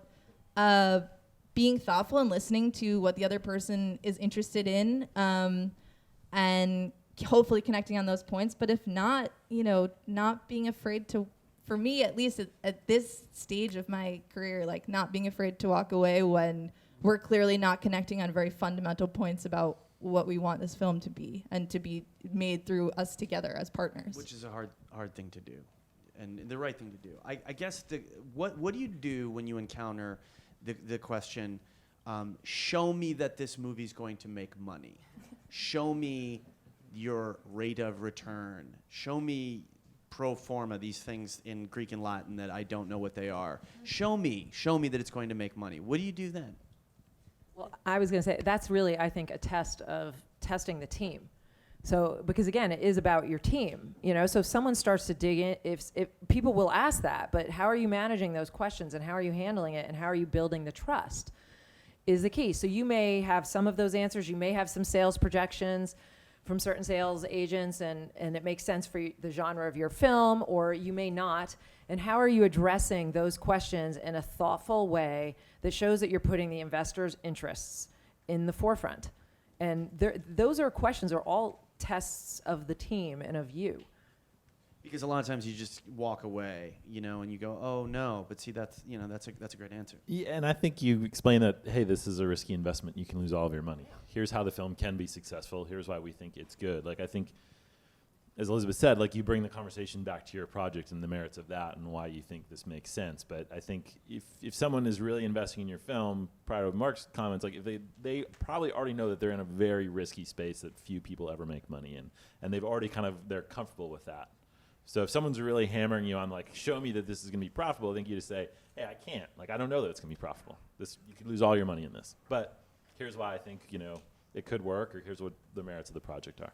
being thoughtful and listening to what the other person is interested in, and hopefully connecting on those points. But if not, not being afraid to, for me at least at this stage of my career, not being afraid to walk away when we're clearly not connecting on very fundamental points about what we want this film to be and to be made through us together as partners. Which is a hard thing to do, and the right thing to do. I guess what do you do when you encounter the question, show me that this movie's going to make money. Show me your rate of return. Show me pro forma, these things in Greek and Latin that I don't know what they are. Show me that it's going to make money. What do you do then? Well, I was going to say, that's really, I think, a test of testing the team. So, because again, it is about your team, you know, so if someone starts to dig in, if people will ask that, but how are you managing those questions and how are you handling it and how are you building the trust is the key. So you may have some of those answers, you may have some sales projections from certain sales agents and it makes sense for the genre of your film, or you may not. And how are you addressing those questions in a thoughtful way that shows that you're putting the investors' interests in the forefront? And those are questions, are all tests of the team and of you. Because a lot of times you just walk away, you know, and you go, oh no, but see, that's a great answer. Yeah, and I think you explain that, hey, this is a risky investment. You can lose all of your money. Here's how the film can be successful. Here's why we think it's good. Like, I think, as Elizabeth said, like, you bring the conversation back to your project and the merits of that and why you think this makes sense. But I think if someone is really investing in your film, prior to Marc's comments, like, if they probably already know that they're in a very risky space that few people ever make money in. And they've already they're comfortable with that. So if someone's really hammering you on, like, show me that this is going to be profitable, I think you just say, hey, I can't. Like, I don't know that it's going to be profitable. You could lose all your money in this. But here's why I think, you know, it could work, or here's what the merits of the project are.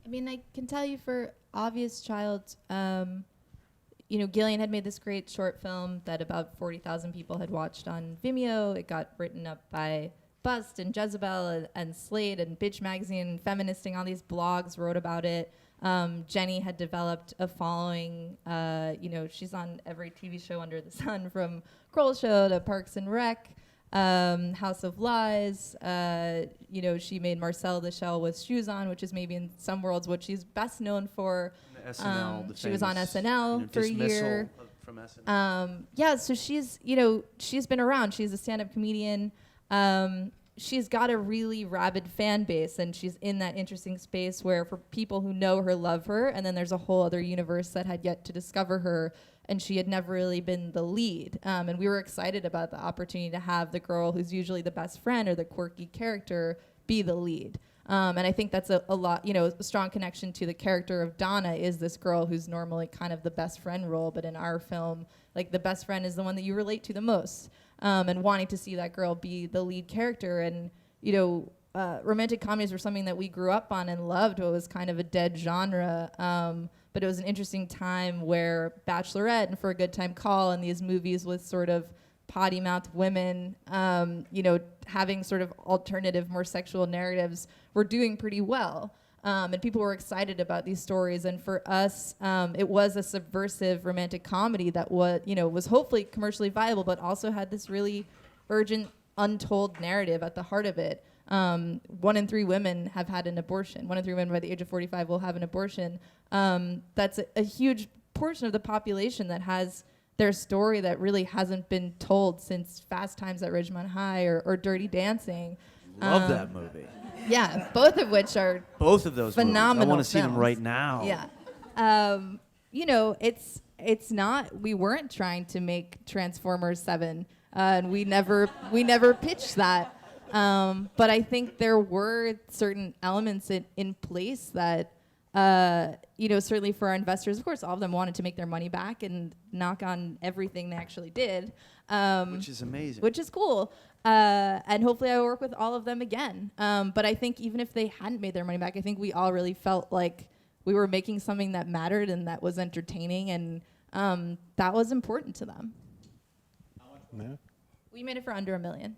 I mean, I can tell you for Obvious Child, you know, Gillian had made this great short film that about 40,000 people had watched on Vimeo. It got written up by Bust and Jezebel and Slate and Bitch Magazine and Feministing. All these blogs wrote about it. Jenny had developed a following. You know, she's on every TV show under the sun, from Kroll Show to Parks and Rec, House of Lies. You know, she made Marcel the Shell with Shoes On, which is maybe in some worlds what she's best known for. The SNL, the she was on famous, SNL for a year. From SNL. Yeah, so she's been around. She's a stand-up comedian. She's got a really rabid fan base, and she's in that interesting space where, for people who know her, love her, and then there's a whole other universe that had yet to discover her, and she had never really been the lead. And we were excited about the opportunity to have the girl who's usually the best friend or the quirky character be the lead. And I think that's a lot, you know, a strong connection to the character of Donna is this girl who's normally kind of the best friend role, but in our film, like, the best friend is the one that you relate to the most. And wanting to see that girl be the lead character. And, you know, romantic comedies were something that we grew up on and loved. It was kind of a dead genre. But it was an interesting time where Bachelorette and For a Good Time Call and these movies with sort of potty-mouthed women, you know, having sort of alternative, more sexual narratives were doing pretty well. And people were excited about these stories. And for us, it was a subversive romantic comedy that was hopefully commercially viable, but also had this really urgent, untold narrative at the heart of it. 1 in 3 women have had an abortion. 1 in 3 women by the age of 45 will have an abortion. That's a huge portion of the population that has their story that really hasn't been told since Fast Times at Ridgemont High or Dirty Dancing. Love that movie. Yeah, both of which are Both of those phenomenal movies. I want to see them films. right now. Yeah. You know, it's not, we weren't trying to make Transformers 7, and we never pitched that. But I think there were certain elements in place that, you know, certainly for our investors, of course, all of them wanted to make their money back and knock on everything they actually did. Which is amazing. Which is cool. And hopefully I will work with all of them again. But I think even if they hadn't made their money back, I think we all really felt like we were making something that mattered and that was entertaining, and that was important to them. Yeah. We made it for under $1 million.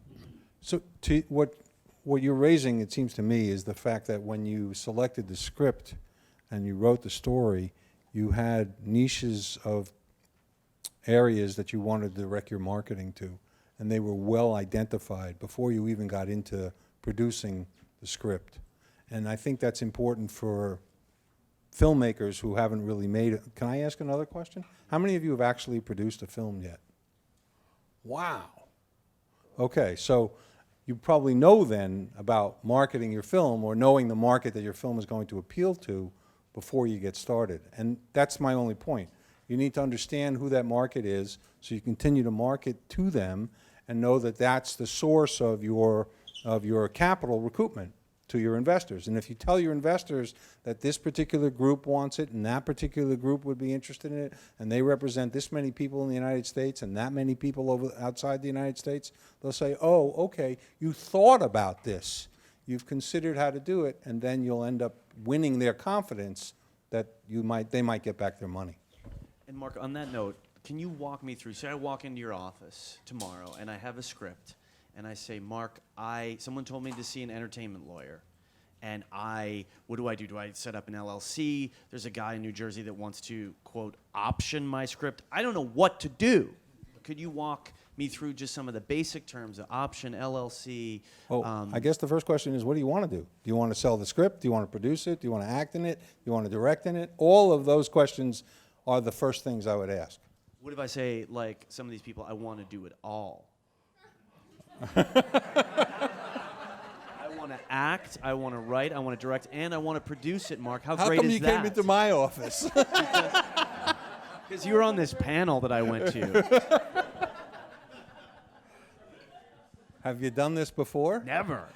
So what you're raising, it seems to me, is the fact that when you selected the script and you wrote the story, you had niches of areas that you wanted to direct your marketing to, and they were well identified before you even got into producing the script. And I think that's important for filmmakers who haven't really made it. Can I ask another question? How many of you have actually produced a film yet? Wow. Okay, so you probably know then about marketing your film or knowing the market that your film is going to appeal to before you get started. And that's my only point. You need to understand who that market is so you continue to market to them and know that that's the source of your capital recoupment to your investors. And if you tell your investors that this particular group wants it and that particular group would be interested in it, and they represent this many people in the United States and that many people outside the United States, they'll say, oh, okay, you thought about this. You've considered how to do it, and then you'll end up winning their confidence that they might get back their money. And Marc, on that note, can you walk me through, say I walk into your office tomorrow and I have a script and I say, Marc, someone told me to see an entertainment lawyer. And what do? Do I set up an LLC? There's a guy in New Jersey that wants to, quote, option my script. I don't know what to do. Could you walk me through just some of the basic terms of option, LLC? I guess the first question is, what do you want to do? Do you want to sell the script? Do you want to produce it? Do you want to act in it? Do you want to direct in it? All of those questions are the first things I would ask. What if I say, like some of these people, I want to do it all? I want to act, I want to write, I want to direct, and I want to produce it, Marc. How great is that? How come you came into my office? Because you were on this panel that I went to. Have you done this before? Never.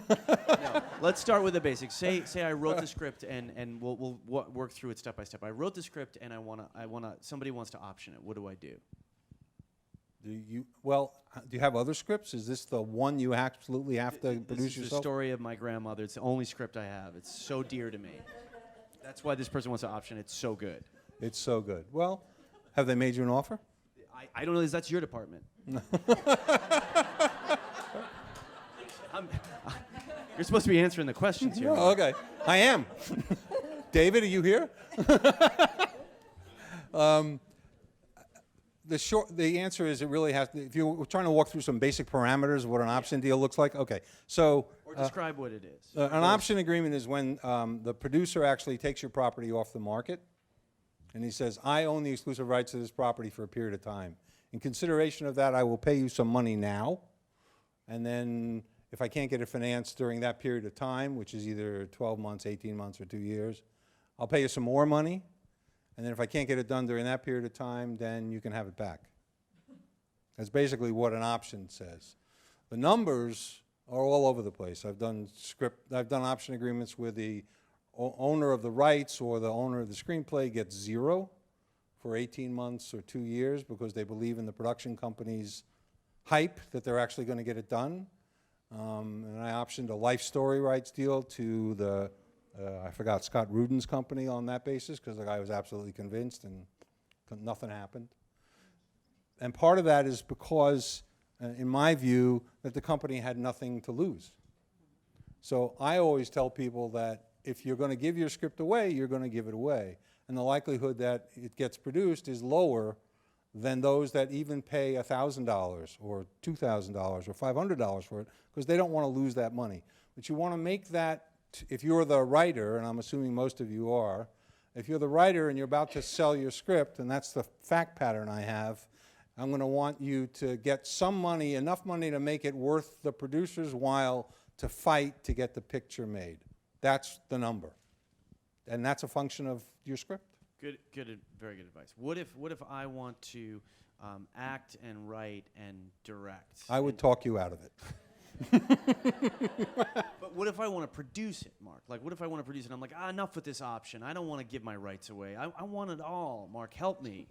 No. Let's start with the basics. Say I wrote the script and we'll work through it step by step. I wrote the script and somebody wants to option it. What do I do? Do you have other scripts? Is this the one you absolutely have to produce This is yourself? the story of my grandmother. It's the only script I have. It's so dear to me. That's why this person wants to option it. It's so good. It's so good. Well, have they made you an offer? I don't know. That's your department. You're supposed to be answering the questions here. Oh, okay. I am. David, are you here? The answer is it really has to, if you're trying to walk through some basic parameters of what an option deal looks like, okay. So Or describe what it is. an option agreement is when the producer actually takes your property off the market and he says, I own the exclusive rights to this property for a period of time. In consideration of that, I will pay you some money now, and then if I can't get it financed during that period of time, which is either 12 months, 18 months, or 2 years, I'll pay you some more money. And then if I can't get it done during that period of time, then you can have it back. That's basically what an option says. The numbers are all over the place. I've done option agreements where the owner of the rights or the owner of the screenplay gets 0 for 18 months or 2 years because they believe in the production company's hype that they're actually going to get it done. And I optioned a life story rights deal to the, I forgot, Scott Rudin's company on that basis because the guy was absolutely convinced and nothing happened. And part of that is because, in my view, that the company had nothing to lose. So I always tell people that if you're going to give your script away, you're going to give it away. And the likelihood that it gets produced is lower than those that even pay $1,000 or $2,000 or $500 for it because they don't want to lose that money. But you want to make that, if you're the writer, and I'm assuming most of you are, if you're the writer and you're about to sell your script, and that's the fact pattern I have, I'm going to want you to get some money, enough money to make it worth the producer's while to fight to get the picture made. That's the number. And that's a function of your script. Good, very good advice. What if I want to act and write and direct? I would talk you out of it. But what if I want to produce it, Marc? Like, what if I want to produce it? I'm like, enough with this option. I don't want to give my rights away. I want it all. Marc, help me.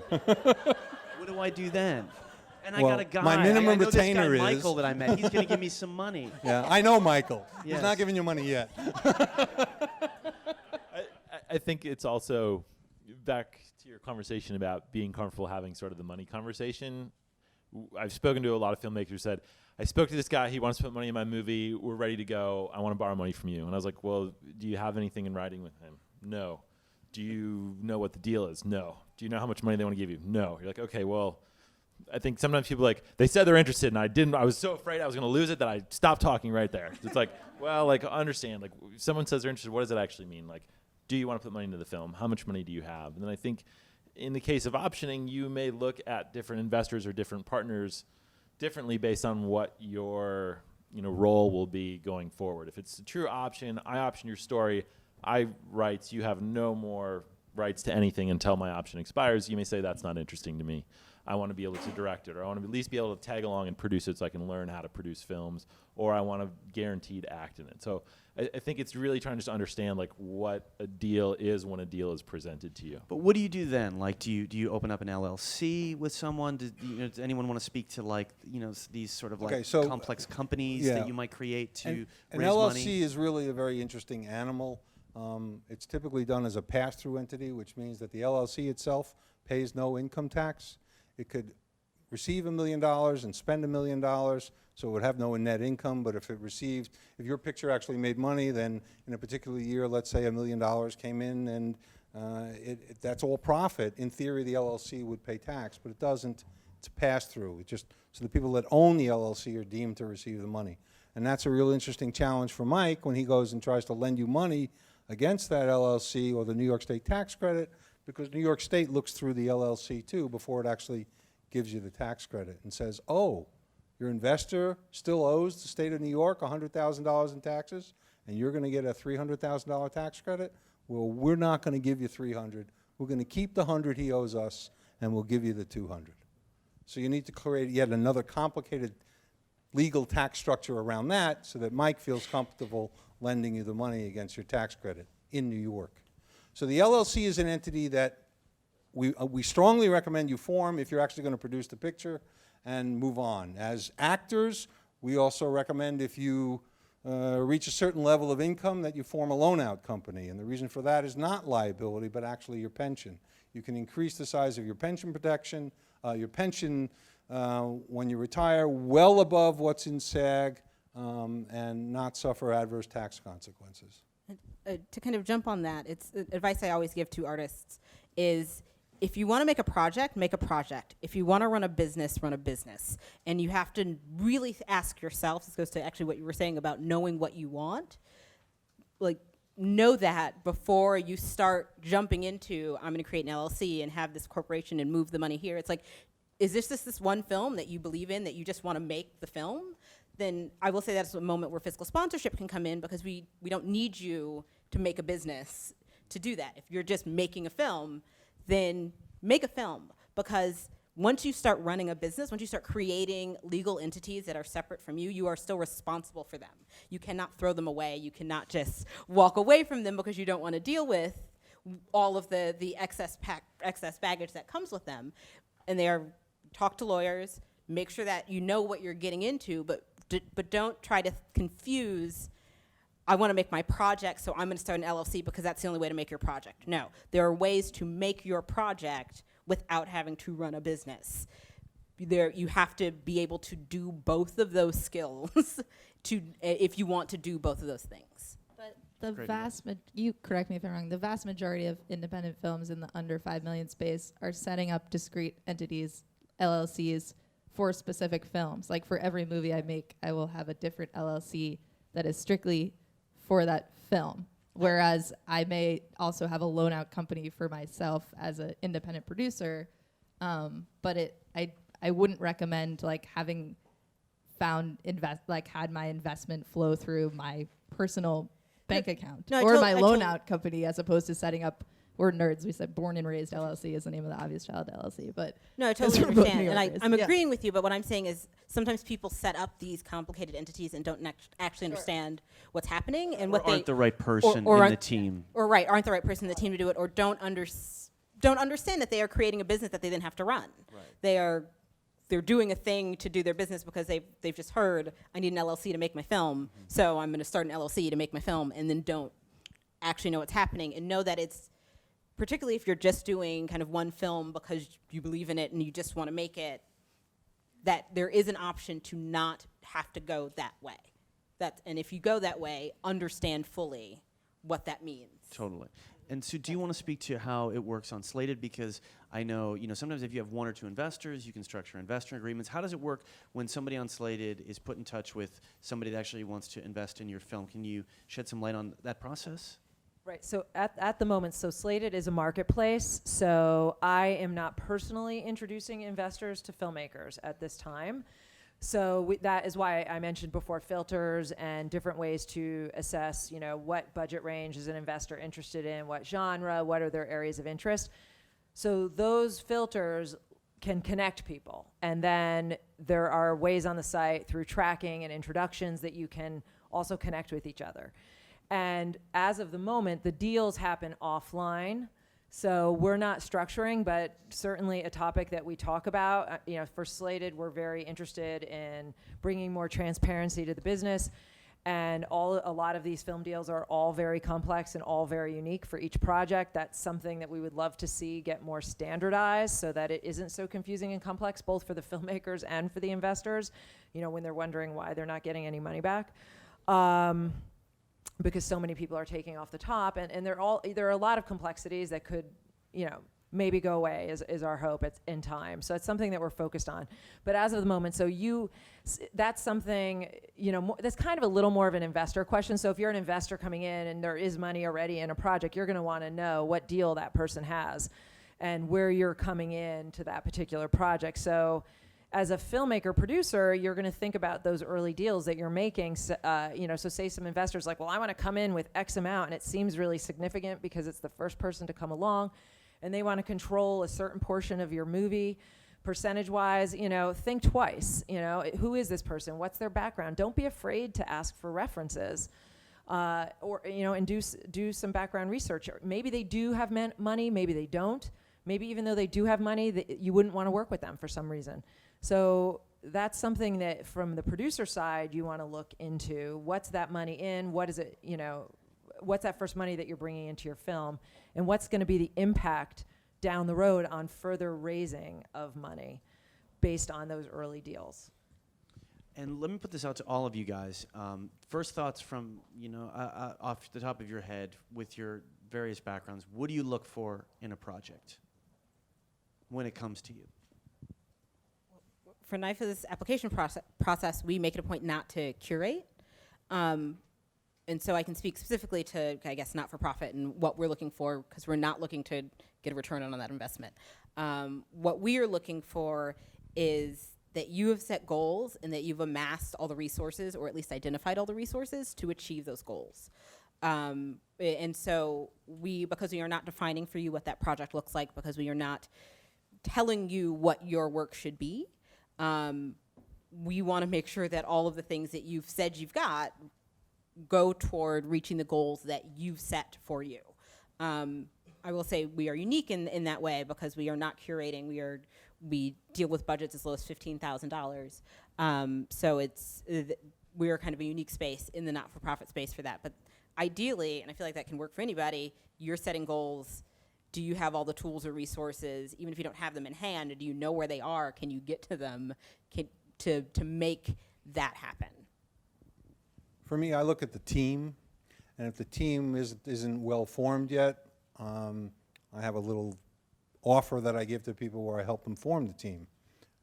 What do I do then? And Well, I got a guy. my minimum I know retainer this guy, is- Michael, that I met. He's going to give me some money. Yeah, I know Michael. Yes. He's not giving you money yet. I think it's also back to your conversation about being comfortable having sort of the money conversation. I've spoken to a lot of filmmakers who said, I spoke to this guy, he wants to put money in my movie, we're ready to go, I want to borrow money from you. And I was like, well, do you have anything in writing with him? No. Do you know what the deal is? No. Do you know how much money they want to give you? No. You're like, okay, well, I think sometimes people they said they're interested and I was so afraid I was going to lose it that I stopped talking right there. It's like, well, I understand, if someone says they're interested, what does it actually mean? Do you want to put money into the film? How much money do you have? And then I think in the case of optioning, you may look at different investors or different partners differently based on what your role will be going forward. If it's a true option, I option your story, I rights, you have no more rights to anything until my option expires. You may say that's not interesting to me. I want to be able to direct it, or I want to at least be able to tag along and produce it so I can learn how to produce films, or I want to guaranteed act in it. So I think it's really trying to understand like what a deal is when a deal is presented to you. But what do you do then? Like, do you open up an LLC with someone? Does anyone want to speak to like these sort of like complex companies that you might create to an raise LLC money? is really a very interesting animal. It's typically done as a pass-through entity, which means that the LLC itself pays no income tax. It could receive $1 million and spend $1 million, so it would have no net income. But if your picture actually made money, then in a particular year, let's say $1 million came in, and that's all profit. In theory, the LLC would pay tax, but it doesn't. It's a pass-through. So the people that own the LLC are deemed to receive the money. And that's a real interesting challenge for Mike when he goes and tries to lend you money against that LLC or the New York State tax credit, because New York State looks through the LLC too before it actually gives you the tax credit and says, oh, your investor still owes the state of New York $100,000 in taxes, and you're going to get a $300,000 tax credit? Well, we're not going to give you $300. We're going to keep the $100 he owes us, and we'll give you the $200. So you need to create yet another complicated legal tax structure around that so that Mike feels comfortable lending you the money against your tax credit in New York. So the LLC is an entity that we strongly recommend you form if you're actually going to produce the picture and move on. As actors, we also recommend if you reach a certain level of income that you form a loan-out company. And the reason for that is not liability, but actually your pension. You can increase the size of your pension protection, when you retire, well above what's in SAG, and not suffer adverse tax consequences. To kind of jump on that, it's advice I always give to artists is if you want to make a project, make a project. If you want to run a business, run a business. And you have to really ask yourself, this goes to actually what you were saying about knowing what you want, like know that before you start jumping into, I'm going to create an LLC and have this corporation and move the money here. It's like, is this one film that you believe in, that you just want to make the film? Then I will say that's a moment where fiscal sponsorship can come in, because we don't need you to make a business to do that. If you're just making a film, then make a film, because once you start running a business, once you start creating legal entities that are separate from you, you are still responsible for them. You cannot throw them away. You cannot just walk away from them because you don't want to deal with all of the excess baggage that comes with them. And talk to lawyers, make sure that you know what you're getting into, but don't try to confuse, I want to make my project, so I'm going to start an LLC because that's the only way to make your project. No, there are ways to make your project without having to run a business. You have to be able to do both of those skills if you want to do both of those things. But you correct me if I'm wrong, the vast majority of independent films in the under 5 million space are setting up discrete entities, LLCs, for specific films. Like for every movie I make, I will have a different LLC that is strictly for that film. Whereas I may also have a loan out company for myself as an independent producer, but I wouldn't recommend like having had my investment flow through my personal bank account or my loan out company, as opposed to setting up. We're nerds. We said Born and Raised LLC is the name of the Obvious Child LLC, but no, I totally understand, and I'm agreeing with you. But what I'm saying is sometimes people set up these complicated entities and don't actually understand what's happening and what aren't the right person in the team, aren't the right person in the team to do it, or don't understand that they are creating a business that they then have to run. Right. They're doing a thing to do their business because they've just heard, I need an LLC to make my film, so I'm going to start an LLC to make my film, and then don't actually know what's happening and know that it's, particularly if you're just doing kind of one film because you believe in it and you just want to make it, that there is an option to not have to go that way. And if you go that way, understand fully what that means. Totally. And so do you want to speak to how it works on Slated? Because I know, sometimes if you have one or two investors, you can structure investor agreements. How does it work when somebody on Slated is put in touch with somebody that actually wants to invest in your film? Can you shed some light on that process? Right, so at the moment, so Slated is a marketplace, so I am not personally introducing investors to filmmakers at this time. So that is why I mentioned before filters and different ways to assess, what budget range is an investor interested in, what genre, what are their areas of interest. So those filters can connect people. And then there are ways on the site through tracking and introductions that you can also connect with each other. And as of the moment, the deals happen offline. So we're not structuring, but certainly a topic that we talk about. For Slated, we're very interested in bringing more transparency to the business. And a lot of these film deals are all very complex and all very unique for each project. That's something that we would love to see get more standardized so that it isn't so confusing and complex, both for the filmmakers and for the investors, when they're wondering why they're not getting any money back. Because so many people are taking off the top, and there are a lot of complexities that could, maybe go away is our hope in time. So it's something that we're focused on. But as of the moment, that's something, that's kind of a little more of an investor question. So if you're an investor coming in and there is money already in a project, you're going to want to know what deal that person has and where you're coming in to that particular project. So as a filmmaker producer, you're going to think about those early deals that you're making. So say some investors like, well, I want to come in with X amount, and it seems really significant because it's the first person to come along, and they want to control a certain portion of your movie, percentage-wise. Think twice. Who is this person? What's their background? Don't be afraid to ask for references, and do some background research. Maybe they do have money. Maybe they don't. Maybe even though they do have money, you wouldn't want to work with them for some reason. So that's something that from the producer side, you want to look into. What's that money in? What is it, what's that first money that you're bringing into your film? And what's going to be the impact down the road on further raising of money based on those early deals? And let me put this out to all of you guys. First thoughts from, off the top of your head with your various backgrounds. What do you look for in a project when it comes to you? For NYFA's application process, we make it a point not to curate. And so I can speak specifically to, I guess, not-for-profit and what we're looking for, because we're not looking to get a return on that investment. What we are looking for is that you have set goals and that you've amassed all the resources, or at least identified all the resources to achieve those goals. And so because we are not defining for you what that project looks like, because we are not telling you what your work should be, we want to make sure that all of the things that you've said you've got go toward reaching the goals that you've set for you. I will say we are unique in that way because we are not curating. We deal with budgets as low as $15,000. So we are kind of a unique space in the not-for-profit space for that. But ideally, and I feel like that can work for anybody, you're setting goals. Do you have all the tools or resources? Even if you don't have them in hand, do you know where they are? Can you get to them to make that happen? For me, I look at the team, and if the team isn't well formed yet, I have a little offer that I give to people where I help them form the team,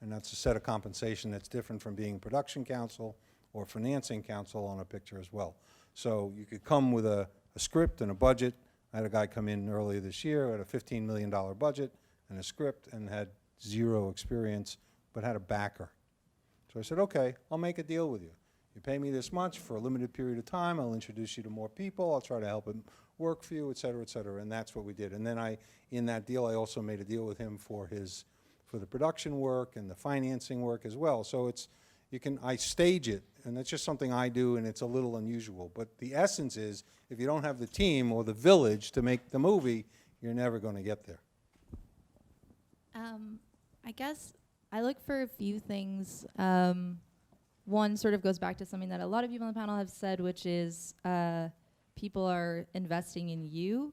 and that's a set of compensation that's different from being production counsel or financing counsel on a picture as well. So you could come with a script and a budget. I had a guy come in earlier this year who had a $15 million budget and a script and had zero experience, but had a backer. So I said, okay, I'll make a deal with you. You pay me this much for a limited period of time. I'll introduce you to more people. I'll try to help him work for you, et cetera, et cetera. And that's what we did. And then in that deal, I also made a deal with him for the production work and the financing work as well. So I stage it, and that's just something I do, and it's a little unusual. But the essence is, if you don't have the team or the village to make the movie, you're never going to get there. I guess I look for a few things. One sort of goes back to something that a lot of people on the panel have said, which is people are investing in you.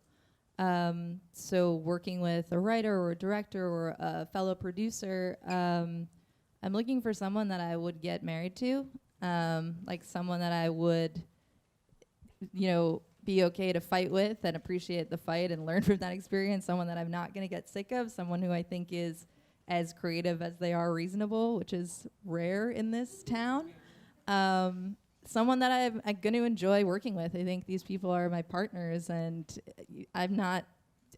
So working with a writer or a director or a fellow producer, I'm looking for someone that I would get married to, like someone that I would, be okay to fight with and appreciate the fight and learn from that experience, someone that I'm not going to get sick of, someone who I think is as creative as they are reasonable, which is rare in this town. Someone that I'm going to enjoy working with. I think these people are my partners, and I'm not,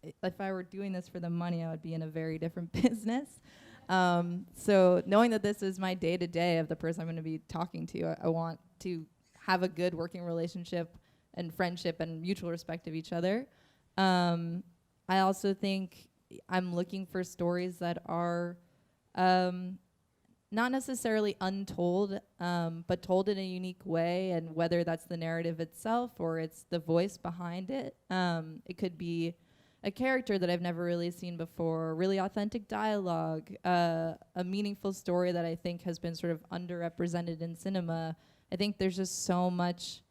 if I were doing this for the money, I would be in a very different business. So knowing that this is my day-to-day of the person I'm going to be talking to, I want to have a good working relationship and friendship and mutual respect of each other. I also think I'm looking for stories that are not necessarily untold, but told in a unique way, and whether that's the narrative itself or it's the voice behind it. It could be a character that I've never really seen before, really authentic dialogue, a meaningful story that I think has been sort of underrepresented in cinema. I think there's just so much,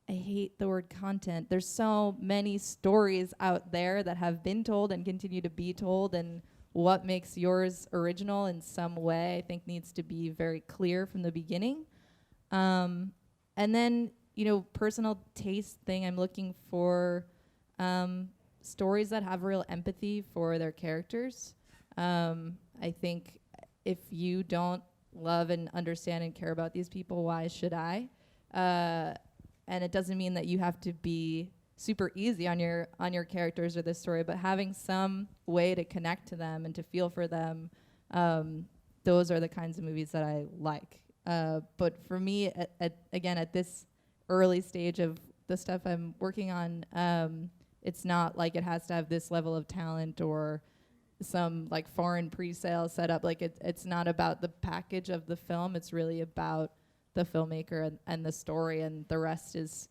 I hate the word content, there's so many stories out there that have been told and continue to be told, and what makes yours original in some way, I think, needs to be very clear from the beginning. And then, personal taste thing, I'm looking for stories that have real empathy for their characters. I think if you don't love and understand and care about these people, why should I? And it doesn't mean that you have to be super easy on your characters or this story, but having some way to connect to them and to feel for them, those are the kinds of movies that I like. But for me, at this early stage of the stuff I'm working on, it's not like it has to have this level of talent or some like foreign pre-sale setup. Like it's not about the package of the film. It's really about the filmmaker and the story, and the rest is,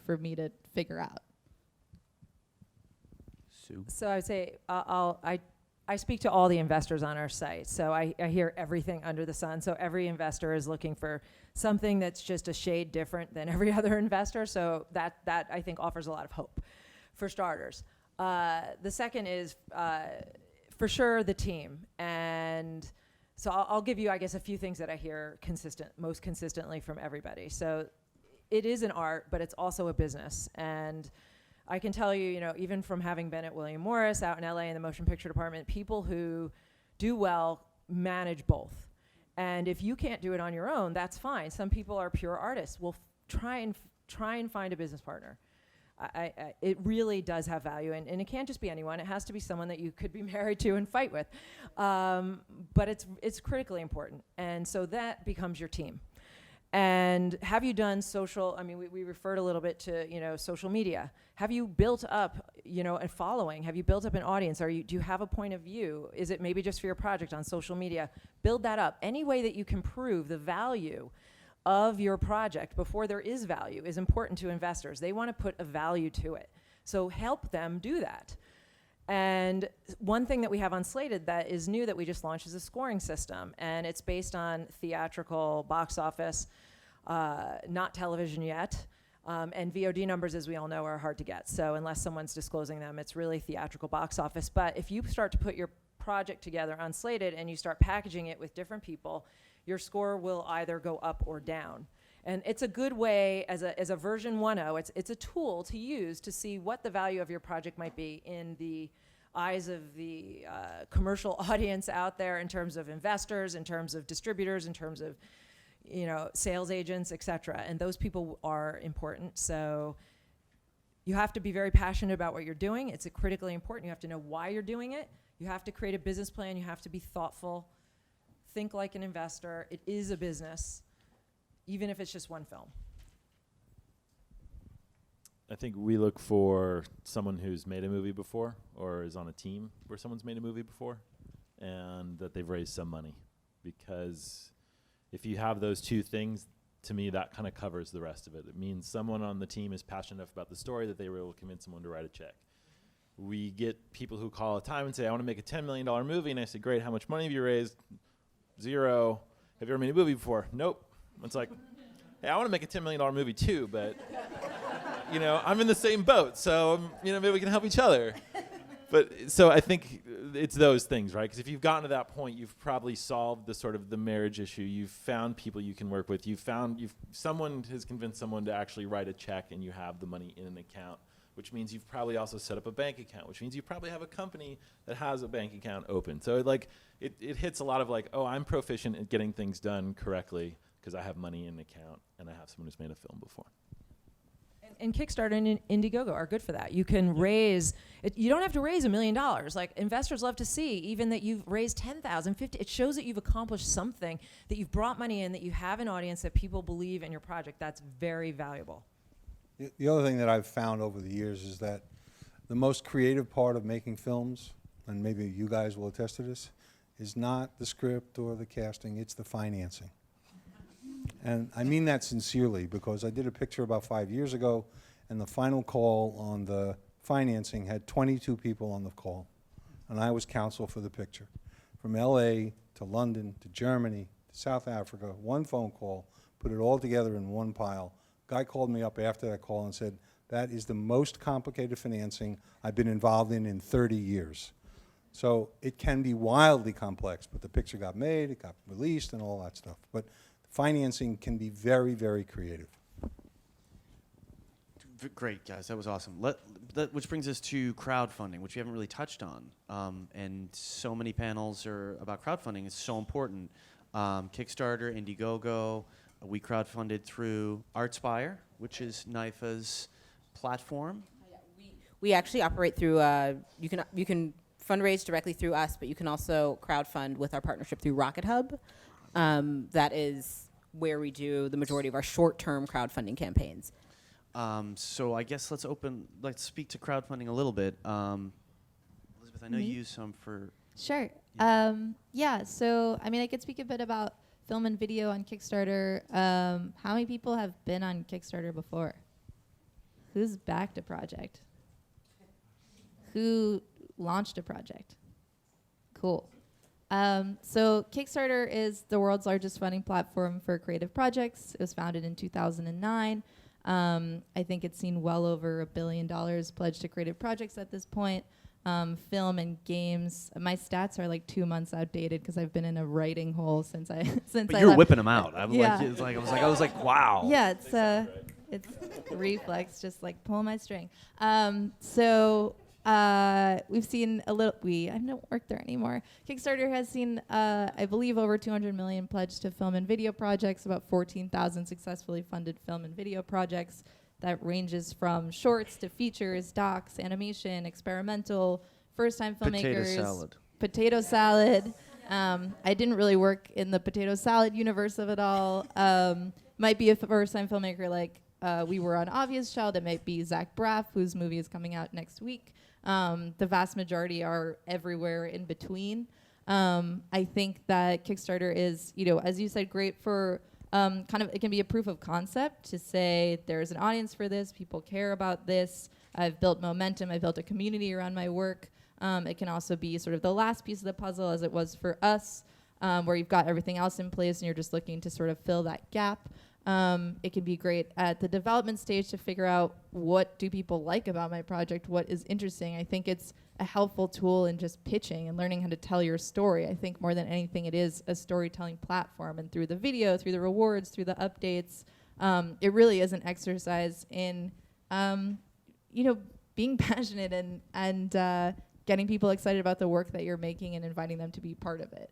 for me to figure out. Sue? So I would say I speak to all the investors on our site, so I hear everything under the sun. So every investor is looking for something that's just a shade different than every other investor. So that I think offers a lot of hope, for starters. The second is for sure the team, and so I'll give you, I guess, a few things that I hear most consistently from everybody. So it is an art, but it's also a business. And I can tell you, even from having been at William Morris out in LA in the motion picture department, people who do well manage both. And if you can't do it on your own, that's fine. Some people are pure artists. We'll try and find a business partner. It really does have value, and it can't just be anyone. It has to be someone that you could be married to and fight with. But it's critically important, and so that becomes your team. And have you done social? I mean, we referred a little bit to social media. Have you built up a following? Have you built up an audience? Do you have a point of view? Is it maybe just for your project on social media? Build that up. Any way that you can prove the value of your project before there is value is important to investors. They want to put a value to it. So help them do that. And one thing that we have on Slated that is new that we just launched is a scoring system. And it's based on theatrical box office, not television yet. And VOD numbers, as we all know, are hard to get. So unless someone's disclosing them, it's really theatrical box office. But if you start to put your project together on Slated and you start packaging it with different people, your score will either go up or down. And it's a good way, as a version 1.0, it's a tool to use to see what the value of your project might be in the eyes of the commercial audience out there, in terms of investors, in terms of distributors, in terms of sales agents, et cetera. And those people are important. So you have to be very passionate about what you're doing. It's critically important. You have to know why you're doing it. You have to create a business plan. You have to be thoughtful. Think like an investor. It is a business, even if it's just one film. I think we look for someone who's made a movie before or is on a team where someone's made a movie before, and that they've raised some money. Because if you have those two things, to me, that kind of covers the rest of it. It means someone on the team is passionate enough about the story that they were able to convince someone to write a check. We get people who call all the time and say, I want to make a $10 million movie. And I say, great, how much money have you raised? 0. Have you ever made a movie before? Nope. It's like, hey, I want to make a $10 million movie too, but I'm in the same boat, so maybe we can help each other. But so I think it's those things, right? Because if you've gotten to that point, you've probably solved the marriage issue. You've found people you can work with. Someone has convinced someone to actually write a check, and you have the money in an account, which means you've probably also set up a bank account, which means you probably have a company that has a bank account open. So it hits a lot of I'm proficient at getting things done correctly because I have money in an account and I have someone who's made a film before. And Kickstarter and Indiegogo are good for that. You can raise, you don't have to raise $1 million. Investors love to see even that you've raised 10,000, 50. It shows that you've accomplished something, that you've brought money in, that you have an audience, that people believe in your project. That's very valuable. The other thing that I've found over the years is that the most creative part of making films, and maybe you guys will attest to this, is not the script or the casting, it's the financing. And I mean that sincerely, because I did a picture about 5 years ago, and the final call on the financing had 22 people on the call, and I was counsel for the picture. From LA to London to Germany to South Africa, one phone call, put it all together in one pile. Guy called me up after that call and said, that is the most complicated financing I've been involved in 30 years. So it can be wildly complex, but the picture got made, it got released, and all that stuff. But financing can be very, very creative. Great, guys. That was awesome. Which brings us to crowdfunding, which we haven't really touched on. And so many panels are about crowdfunding. It's so important. Kickstarter, Indiegogo. We crowdfunded through Artspire, which is NIFA's platform. We actually operate through, you can fundraise directly through us, but you can also crowdfund with our partnership through Rocket Hub. That is where we do the majority of our short-term crowdfunding campaigns. So I guess let's speak to crowdfunding a little bit. Elizabeth, I know you use some for... Sure. Yeah, so I mean, I could speak a bit about film and video on Kickstarter. How many people have been on Kickstarter before? Who's backed a project? Who launched a project? Cool. So Kickstarter is the world's largest funding platform for creative projects. It was founded in 2009. I think it's seen well over $1 billion pledged to creative projects at this point. Film and games. My stats are like 2 months outdated because I've been in a writing hole since I But you're whipping them out. I was like, wow. Yeah, it's reflex, just like pull my string. So we've seen a little. I don't work there anymore. Kickstarter has seen, I believe, over 200 million pledged to film and video projects. About 14,000 successfully funded film and video projects. That ranges from shorts to features, docs, animation, experimental, first-time filmmakers. Potato salad. I didn't really work in the potato salad universe of it all. Might be a first-time filmmaker like we were on Obvious Child. It might be Zach Braff, whose movie is coming out next week. The vast majority are everywhere in between. I think that Kickstarter is, as you said, great for it can be a proof of concept to say there's an audience for this, people care about this, I've built momentum, I've built a community around my work. It can also be sort of the last piece of the puzzle, as it was for us, where you've got everything else in place and you're just looking to sort of fill that gap. It can be great at the development stage to figure out what do people like about my project, what is interesting. I think it's a helpful tool in just pitching and learning how to tell your story. I think more than anything it is a storytelling platform, and through the video, through the rewards, through the updates, it really is an exercise in being passionate and getting people excited about the work that you're making and inviting them to be part of it.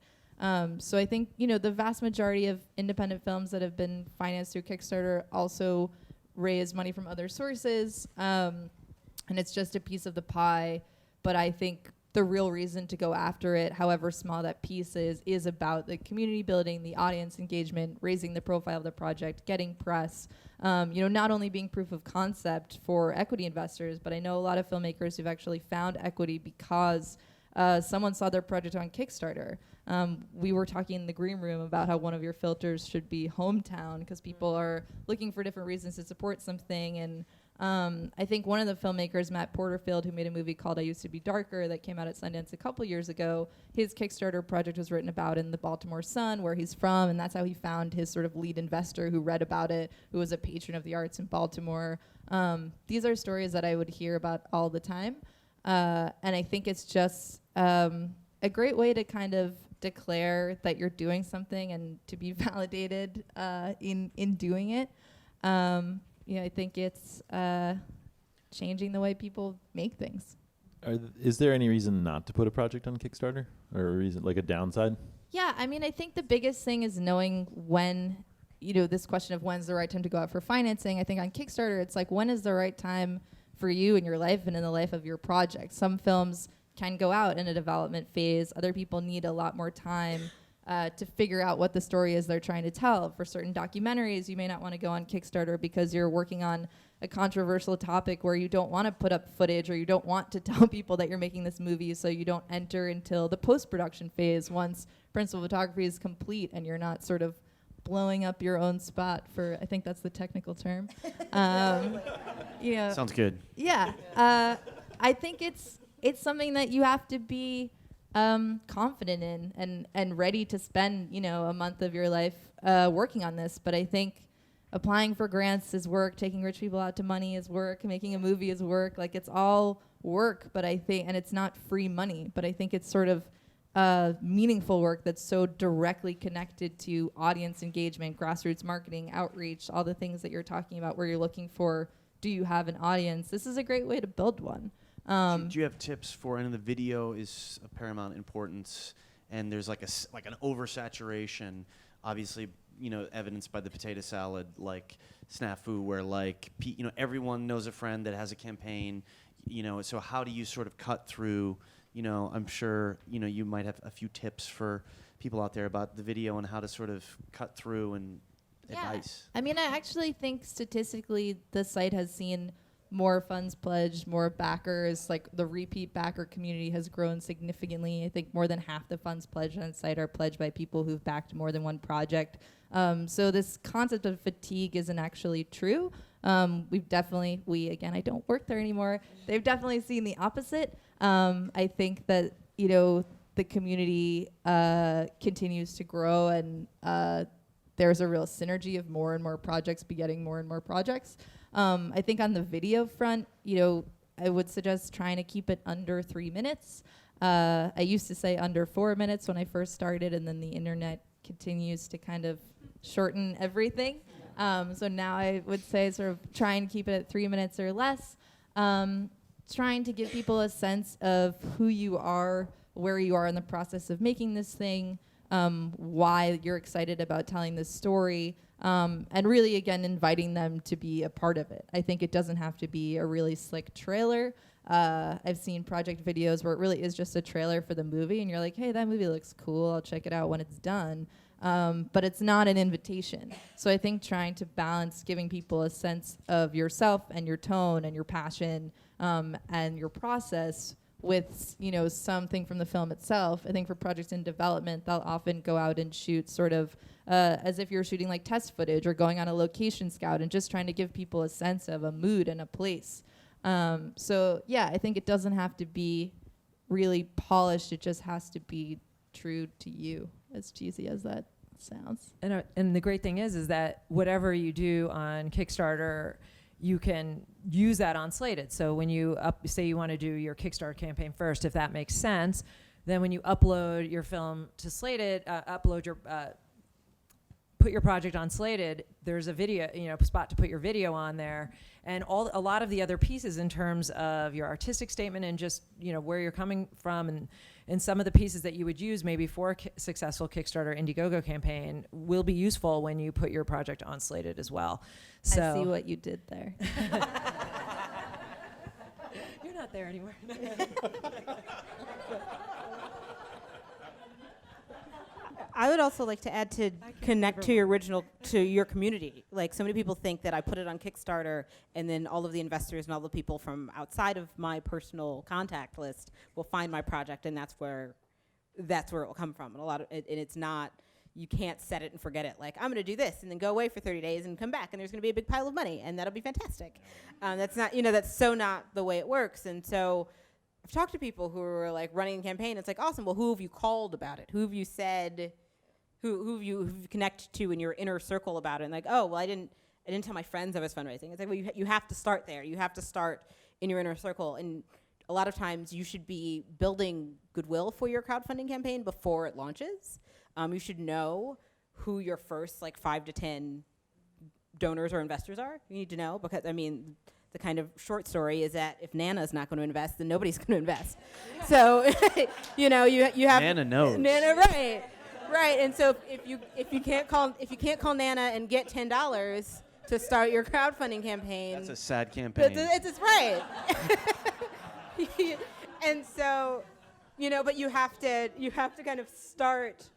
So I think, the vast majority of independent films that have been financed through Kickstarter also raise money from other sources. And it's just a piece of the pie. But I think the real reason to go after it, however small that piece is about the community building, the audience engagement, raising the profile of the project, getting press, not only being proof of concept for equity investors, but I know a lot of filmmakers who've actually found equity because someone saw their project on Kickstarter. We were talking in the green room about how one of your filters should be hometown, because people are looking for different reasons to support something. And I think one of the filmmakers, Matt Porterfield, who made a movie called I Used to Be Darker that came out at Sundance a couple years ago, his Kickstarter project was written about in the Baltimore Sun, where he's from, and that's how he found his sort of lead investor who read about it, who was a patron of the arts in Baltimore. These are stories that I would hear about all the time. And I think it's just a great way to kind of declare that you're doing something and to be validated in doing it. I think it's changing the way people make things. Is there any reason not to put a project on Kickstarter, or a reason, like a downside? Yeah, I mean, I think the biggest thing is knowing when, this question of when's the right time to go out for financing. I think on Kickstarter, it's like, when is the right time for you in your life and in the life of your project? Some films can go out in a development phase. Other people need a lot more time to figure out what the story is they're trying to tell. For certain documentaries, you may not want to go on Kickstarter because you're working on a controversial topic where you don't want to put up footage or you don't want to tell people that you're making this movie, so you don't enter until the post-production phase once principal photography is complete and you're not sort of blowing up your own spot for, I think that's the technical term. You know, Sounds good. yeah. I think it's something that you have to be confident in and ready to spend, you know, a month of your life working on this. But I think applying for grants is work, taking rich people out to money is work, making a movie is work. Like, it's all work, but I think, and it's not free money, but I think it's sort of meaningful work that's so directly connected to audience engagement, grassroots marketing, outreach, all the things that you're talking about where you're looking for, do you have an audience? This is a great way to build one. Do you have tips for, and the video is of paramount importance, and there's like an oversaturation, obviously, you know, evidenced by the potato salad, like snafu, where like, you know, everyone knows a friend that has a campaign, you know, so how do you sort of cut through, you know, I'm sure, you know, you might have a few tips for people out there about the video and how to sort of cut through and advice. I mean, I actually think statistically the site has seen more funds pledged, more backers. Like, the repeat backer community has grown significantly. I think more than half the funds pledged on the site are pledged by people who've backed more than one project. So this concept of fatigue isn't actually true. Again, I don't work there anymore. They've definitely seen the opposite. I think that, you know, the community continues to grow, and there's a real synergy of more and more projects begetting more and more projects. I think on the video front, you know, I would suggest trying to keep it under 3 minutes. I used to say under 4 minutes when I first started, and then the internet continues to kind of shorten everything. So now I would say sort of try and keep it at 3 minutes or less. Trying to give people a sense of who you are, where you are in the process of making this thing, why you're excited about telling this story, and really, again, inviting them to be a part of it. I think it doesn't have to be a really slick trailer. I've seen project videos where it really is just a trailer for the movie, and you're like, hey, that movie looks cool, I'll check it out when it's done. But it's not an invitation. So I think trying to balance giving people a sense of yourself and your tone and your passion and your process with, you know, something from the film itself. I think for projects in development, they'll often go out and shoot sort of as if you're shooting like test footage or going on a location scout and just trying to give people a sense of a mood and a place. So yeah, I think it doesn't have to be really polished. It just has to be true to you, as cheesy as that sounds. And the great thing is that whatever you do on Kickstarter, you can use that on Slated. So when you say you want to do your Kickstarter campaign first, if that makes sense, then when you upload your film to Slated, put your project on Slated, there's a video, you know, spot to put your video on there, and a lot of the other pieces in terms of your artistic statement and just, you know, where you're coming from, and some of the pieces that you would use maybe for a successful Kickstarter Indiegogo campaign will be useful when you put your project on Slated as well. So I see what you did there. You're not there anymore. I would also like to add to connect to your community. Like, so many people think that I put it on Kickstarter and then all of the investors and all the people from outside of my personal contact list will find my project, and that's where it will come from. And it's not, you can't set it and forget it. Like, I'm going to do this and then go away for 30 days and come back, and there's going to be a big pile of money, and that'll be fantastic. That's not, you know, that's so not the way it works. And so I've talked to people who are like running a campaign. It's like, awesome. Well, who have you called about it? Who have you said, who have you connected to in your inner circle about it? And like, oh, well, I didn't tell my friends I was fundraising. It's like, well, you have to start there. You have to start in your inner circle. And a lot of times you should be building goodwill for your crowdfunding campaign before it launches. You should know who your first like 5 to 10 donors or investors are. You need to know, because I mean, the kind of short story is that if Nana's not going to invest, then nobody's going to invest. So, you know, you have Nana knows. Nana, right. And so if you can't call Nana and get $10 to start your crowdfunding campaign, That's a sad campaign. it's right. And so, you know, but you have to kind of start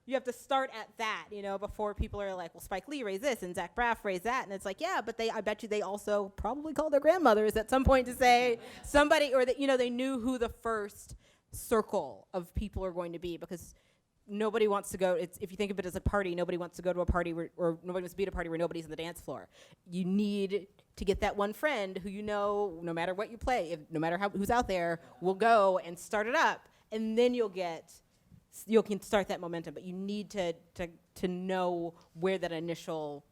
you have to start at that, before people are like, well, Spike Lee raised this and Zach Braff raised that. And it's like, yeah, but I bet you they also probably called their grandmothers at some point to say somebody, or that, they knew who the first circle of people are going to be, because nobody wants to go, if you think of it as a party, nobody wants to go to a party or nobody wants to be at a party where nobody's on the dance floor. You need to get that one friend who no matter what you play, no matter who's out there, will go and start it up. And then you can start that momentum, but you need to know where that initial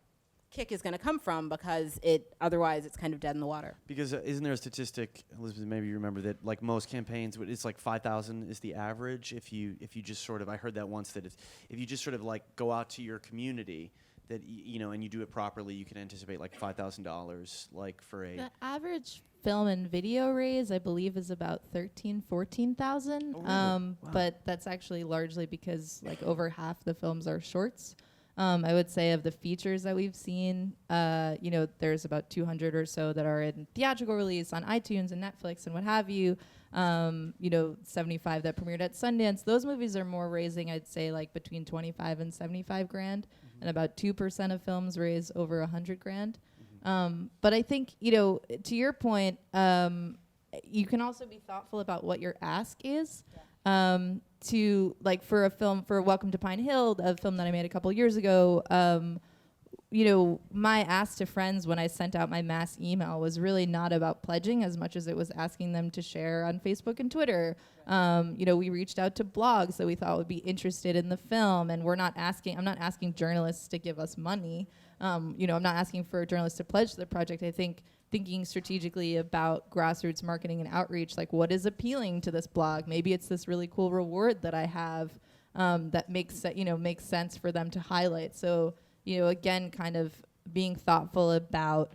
kick is going to come from, because otherwise it's kind of dead in the water. Because isn't there a statistic, Elizabeth, maybe you remember, that like most campaigns, it's like 5,000 is the average. If you just sort of, I heard that once, that if you just sort of like go out to your community, that and you do it properly, you can anticipate like $5,000 like for a. The average film and video raise, I believe, is about 14,000. Oh, really? Wow. But that's actually largely because like over half the films are shorts. I would say of the features that we've seen, there's about 200 or so that are in theatrical release on iTunes and Netflix and what have you. 75 that premiered at Sundance. Those movies are more raising, I'd say, like between 25 and 75 grand, and about 2% of films raise over 100 grand. But I think, to your point, you can also be thoughtful about what your ask is. To like for a film, for Welcome to Pine Hill, a film that I made a couple years ago, my ask to friends when I sent out my mass email was really not about pledging as much as it was asking them to share on Facebook and Twitter. We reached out to blogs that we thought would be interested in the film, and I'm not asking journalists to give us money. I'm not asking for journalists to pledge to the project. I think thinking strategically about grassroots marketing and outreach, like what is appealing to this blog? Maybe it's this really cool reward that I have that makes sense for them to highlight. So, again, kind of being thoughtful about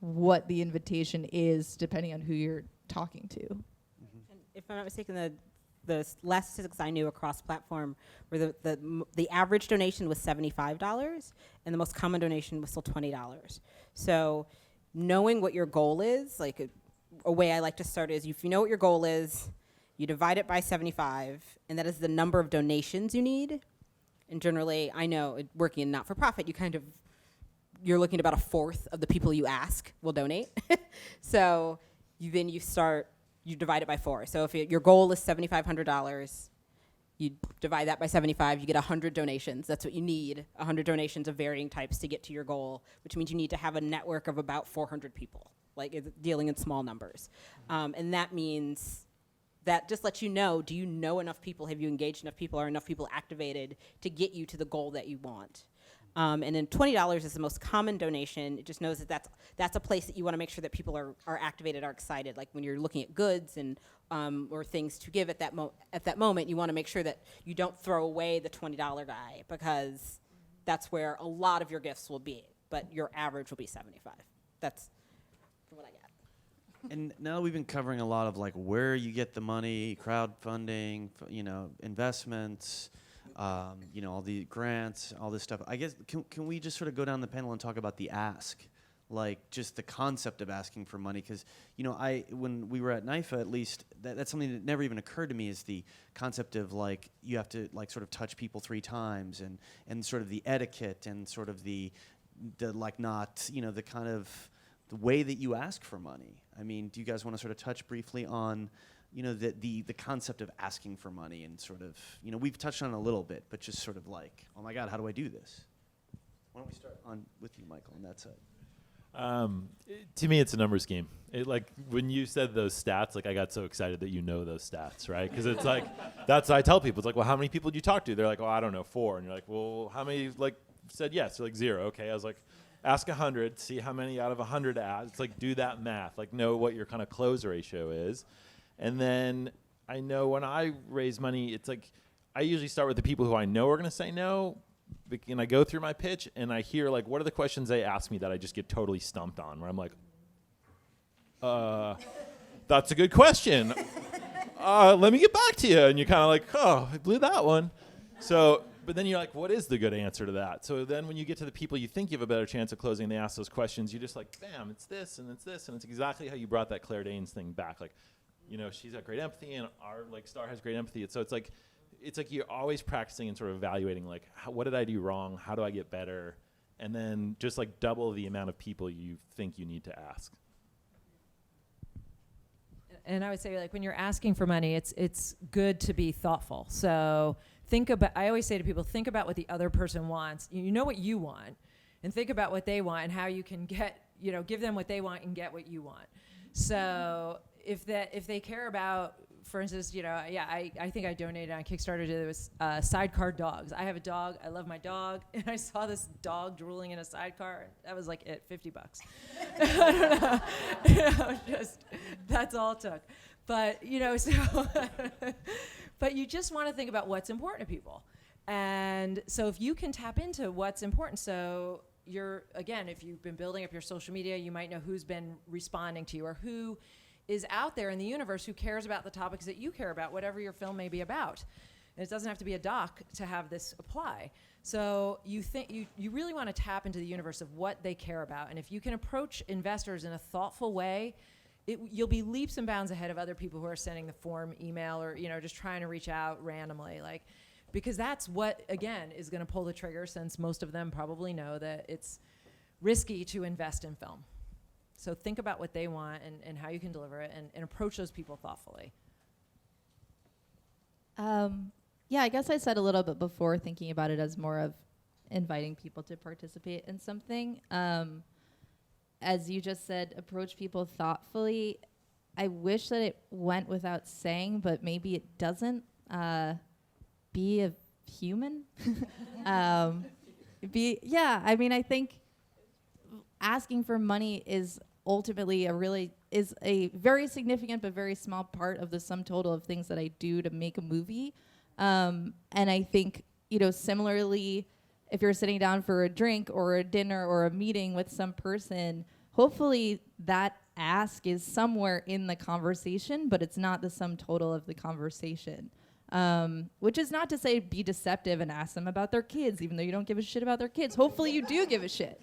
what the invitation is depending on who you're talking to. And if I'm not mistaken, the last statistics I knew across platform were the average donation was $75, and the most common donation was still $20. So knowing what your goal is, like a way I like to start is, if you know what your goal is, you divide it by 75, and that is the number of donations you need. And generally, I know, working in not-for-profit, you're looking at about a fourth of the people you ask will donate. So you divide it by 4. So if your goal is $7,500, you divide that by 75, you get 100 donations. That's what you need, 100 donations of varying types to get to your goal, which means you need to have a network of about 400 people, like dealing in small numbers. And that means that just lets you know, do you know enough people? Have you engaged enough people? Are enough people activated to get you to the goal that you want? And then $20 is the most common donation. It just knows that that's a place that you want to make sure that people are activated, are excited. Like when you're looking at goods and or things to give at that moment, you want to make sure that you don't throw away the $20 guy, because that's where a lot of your gifts will be. But your average will be 75. That's from what I got. And now we've been covering a lot of like where you get the money, crowdfunding, investments, all the grants, all this stuff. I guess can we just sort of go down the panel and talk about the ask, like just the concept of asking for money? Because when we were at NIFA, at least that's something that never even occurred to me, is the concept of like you have to like sort of touch people 3 times and sort of the etiquette and sort of the like not the kind of the way that you ask for money. I mean, do you guys want to sort of touch briefly on the concept of asking for money, and sort of, we've touched on it a little bit, but just sort of like, oh my God, how do I do this? Why don't we start with you, Michael, on that side? To me, it's a numbers game. When you said those stats, I got so excited that those stats, right? Because it's like, that's what I tell people. It's like, well, how many people did you talk to? They're like, oh, I don't know, 4. And you're like, well, how many said yes? They're like 0. Okay, I was like, ask 100, see how many out of 100 ask. It's like, do that math, know what your kind of close ratio is. And then I know when I raise money, it's like I usually start with the people who I know are going to say no, and I go through my pitch and I hear what are the questions they ask me that I just get totally stumped on, where I'm like, that's a good question. Let me get back to you. And you're kind of like, oh, I blew that one. So, but then you're like, what is the good answer to that? So then when you get to the people you think you have a better chance of closing, they ask those questions, you're just like, bam, it's this and it's this. And it's exactly how you brought that Claire Danes thing back. She's got great empathy, and our star has great empathy. So it's like, it's like you're always practicing and sort of evaluating, like, what did I do wrong? How do I get better? And then just like double the amount of people you think you need to ask. And I would say, like, when you're asking for money, it's good to be thoughtful. So I always say to people, think about what the other person wants. You know what you want, and think about what they want and how you can give them what they want and get what you want. So if they care about, for instance, I think I donated on Kickstarter to this sidecar dogs. I have a dog. I love my dog. And I saw this dog drooling in a sidecar. That was like it, $50. I don't know. That's all it took. But, but you just want to think about what's important to people. And so if you can tap into what's important, so if you've been building up your social media, you might know who's been responding to you or who is out there in the universe who cares about the topics that you care about, whatever your film may be about. And it doesn't have to be a doc to have this apply. So you really want to tap into the universe of what they care about. And if you can approach investors in a thoughtful way, you'll be leaps and bounds ahead of other people who are sending the form email or just trying to reach out randomly. Because that's what, again, is going to pull the trigger, since most of them probably know that it's risky to invest in film. So think about what they want and how you can deliver it and approach those people thoughtfully. I guess I said a little bit before, thinking about it as more of inviting people to participate in something. As you just said, approach people thoughtfully. I wish that it went without saying, but maybe it doesn't. Be a human. I think asking for money is ultimately a very significant but very small part of the sum total of things that I do to make a movie. And I think, similarly, if you're sitting down for a drink or a dinner or a meeting with some person, hopefully that ask is somewhere in the conversation, but it's not the sum total of the conversation. Which is not to say be deceptive and ask them about their kids, even though you don't give a shit about their kids. Hopefully you do give a shit.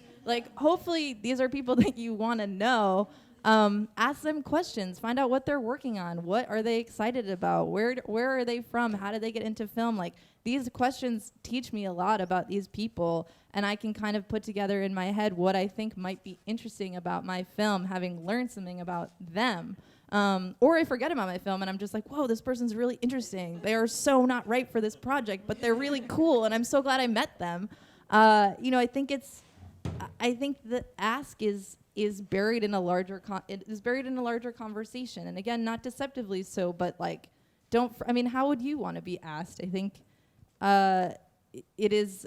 Hopefully these are people that you want to know. Ask them questions. Find out what they're working on. What are they excited about? Where are they from? How did they get into film? These questions teach me a lot about these people, and I can kind of put together in my head what I think might be interesting about my film, having learned something about them. Or I forget about my film and I'm just like, whoa, this person's really interesting. They are so not right for this project, but they're really cool, and I'm so glad I met them. I think the ask is buried in a larger conversation, and again, not deceptively so, but how would you want to be asked? I think it is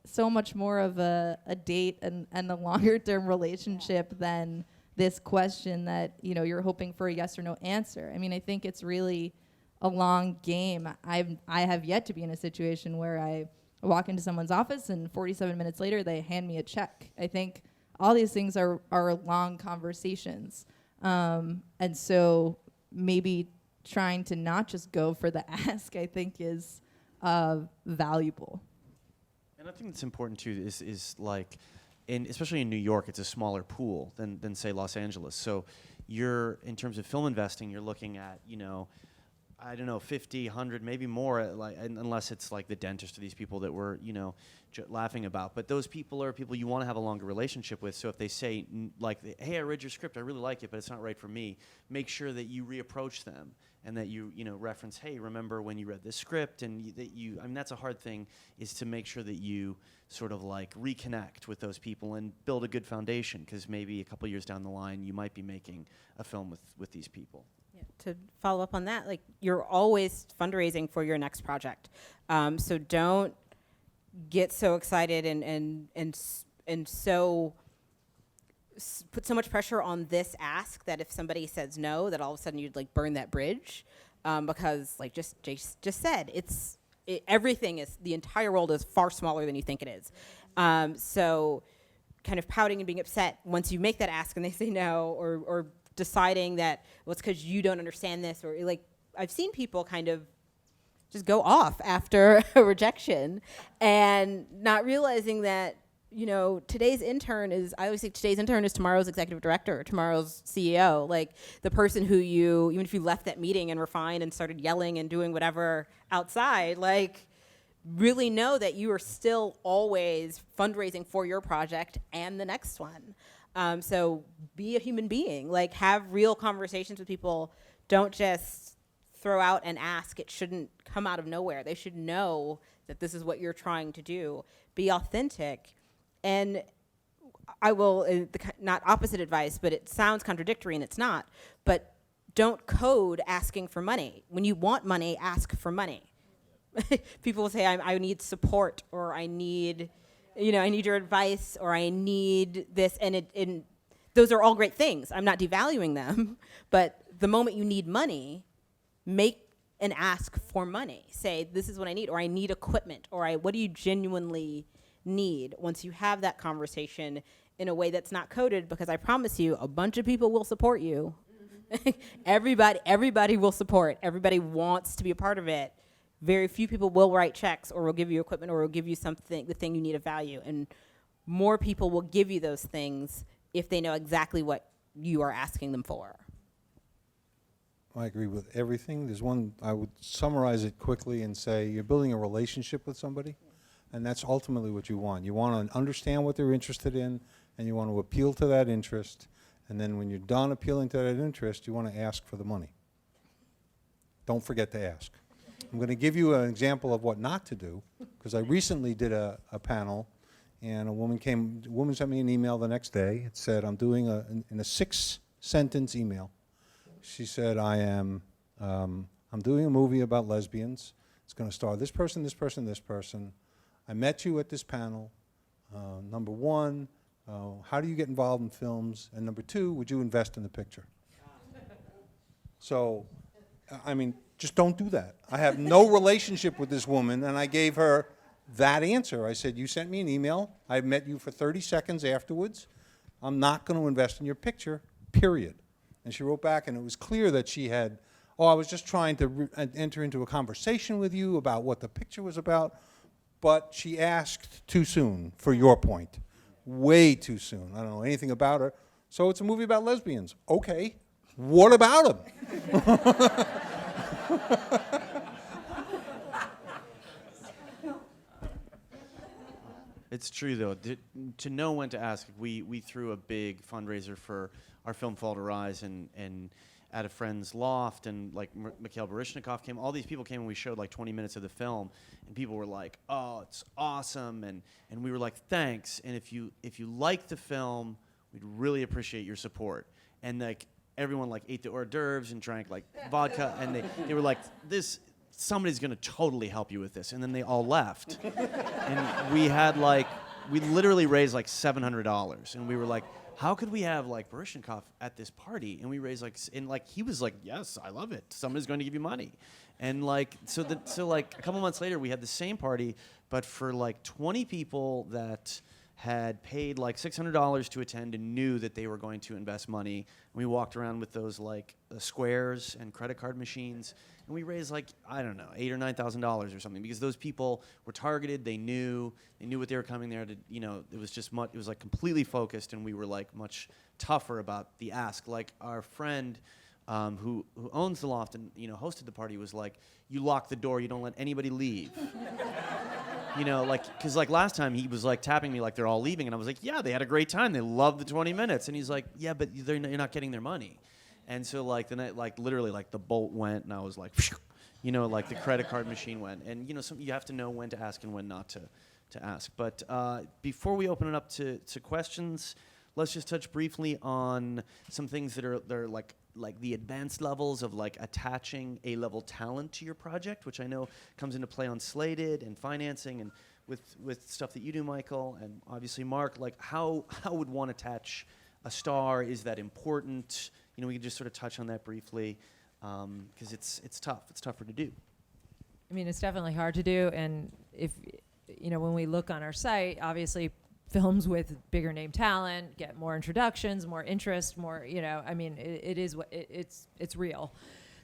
so much more of a date and a longer term relationship than this question that you're hoping for a yes or no answer. I think it's really a long game. I have yet to be in a situation where I walk into someone's office and 47 minutes later they hand me a check. I think all these things are long conversations, and so maybe trying to not just go for the ask, I think, is valuable. And I think it's important too is especially in New York, it's a smaller pool than say Los Angeles. So you're, in terms of film investing, you're looking at, 50, 100, maybe more, unless it's like the dentist or these people that we're, laughing about. But those people are people you want to have a longer relationship with. So if they say, hey, I read your script, I really like it, but it's not right for me, make sure that you reapproach them and that you reference, hey, remember when you read this script? And that's a hard thing, is to make sure that you sort of reconnect with those people and build a good foundation, because maybe a couple years down the line, you might be making a film with these people. Yeah. To follow up on that, you're always fundraising for your next project. So don't get so excited and so put so much pressure on this ask that if somebody says no, that all of a sudden you'd burn that bridge, because Jayce just said, the entire world is far smaller than you think it is. So kind of pouting and being upset once you make that ask and they say no, or deciding that, well, it's because you don't understand this, or I've seen people kind of just go off after a rejection and not realizing that you know, today's intern is, I always say today's intern is tomorrow's executive director, tomorrow's CEO. Like the person who you, even if you left that meeting and were fine and started yelling and doing whatever outside, like really know that you are still always fundraising for your project and the next one. So be a human being, like have real conversations with people. Don't just throw out and ask. It shouldn't come out of nowhere. They should know that this is what you're trying to do. Be authentic. And I will, not opposite advice, but it sounds contradictory and it's not, but don't code asking for money. When you want money, ask for money. People will say, I need support, or I need, you know, I need your advice, or I need this, and those are all great things. I'm not devaluing them, but the moment you need money, make an ask for money. Say, this is what I need, or I need equipment, or what do you genuinely need? Once you have that conversation in a way that's not coded, because I promise you, a bunch of people will support you. Everybody will support. Everybody wants to be a part of it. Very few people will write checks or will give you equipment or will give you something, the thing you need of value. And more people will give you those things if they know exactly what you are asking them for. I agree with everything. There's one, I would summarize it quickly and say you're building a relationship with somebody, and that's ultimately what you want. You want to understand what they're interested in, and you want to appeal to that interest, and then when you're done appealing to that interest, you want to ask for the money. Don't forget to ask. I'm going to give you an example of what not to do, because I recently did a panel, and a woman sent me an email the next day. It said, I'm doing in a 6-sentence email. She said, I'm doing a movie about lesbians. It's going to star this person, this person, this person. I met you at this panel. Number one, how do you get involved in films? And number two, would you invest in the picture? So, I mean, just don't do that. I have no relationship with this woman, and I gave her that answer. I said, you sent me an email. I met you for 30 seconds afterwards. I'm not going to invest in your picture, period. And she wrote back, and it was clear that she had, I was just trying to enter into a conversation with you about what the picture was about, but she asked too soon, for your point. Way too soon. I don't know anything about her. So it's a movie about lesbians. Okay, what about them? It's true, though. To know when to ask, we threw a big fundraiser for our film Fall to Rise and at a friend's loft, and like Mikhail Baryshnikov came. All these people came, and we showed like 20 minutes of the film, and people were like, "Oh, it's awesome!" And we were like, "Thanks." And if you like the film, we'd really appreciate your support. And like everyone like ate the hors d'oeuvres and drank like vodka, and they were like, "This." Somebody's going to totally help you with this. And then they all left. And we literally raised like $700. And we were like, how could we have like Baryshnikov at this party? And we raised he was like, yes, I love it. Somebody's going to give you money. And like, so a couple months later, we had the same party, but for like 20 people that had paid like $600 to attend and knew that they were going to invest money. And we walked around with those like squares and credit card machines. And we raised like, I don't know, $8,000 or $9,000 or something, because those people were targeted. They knew what they were coming there to, it was just it was like completely focused, and we were like much tougher about the ask. Like our friend who owns the loft and, hosted the party was like, you lock the door, you don't let anybody leave. Because like last time he was like tapping me like they're all leaving, and I was like, yeah, they had a great time. They loved the 20 minutes. And he's like, yeah, but you're not getting their money. And so like then literally like the bolt went, and I was like, like the credit card machine went. And you have to know when to ask and when not to ask. But before we open it up to questions, let's just touch briefly on some things that are like the advanced levels of like attaching A-level talent to your project, which I know comes into play on Slated and financing and with stuff that you do, Michael, and obviously Marc. Like how would one attach a star? Is that important? We can just sort of touch on that briefly, because it's tough. It's tougher to do. I mean, it's definitely hard to do, and if when we look on our site, obviously films with bigger name talent get more introductions, more interest, more I mean, it is what it's real.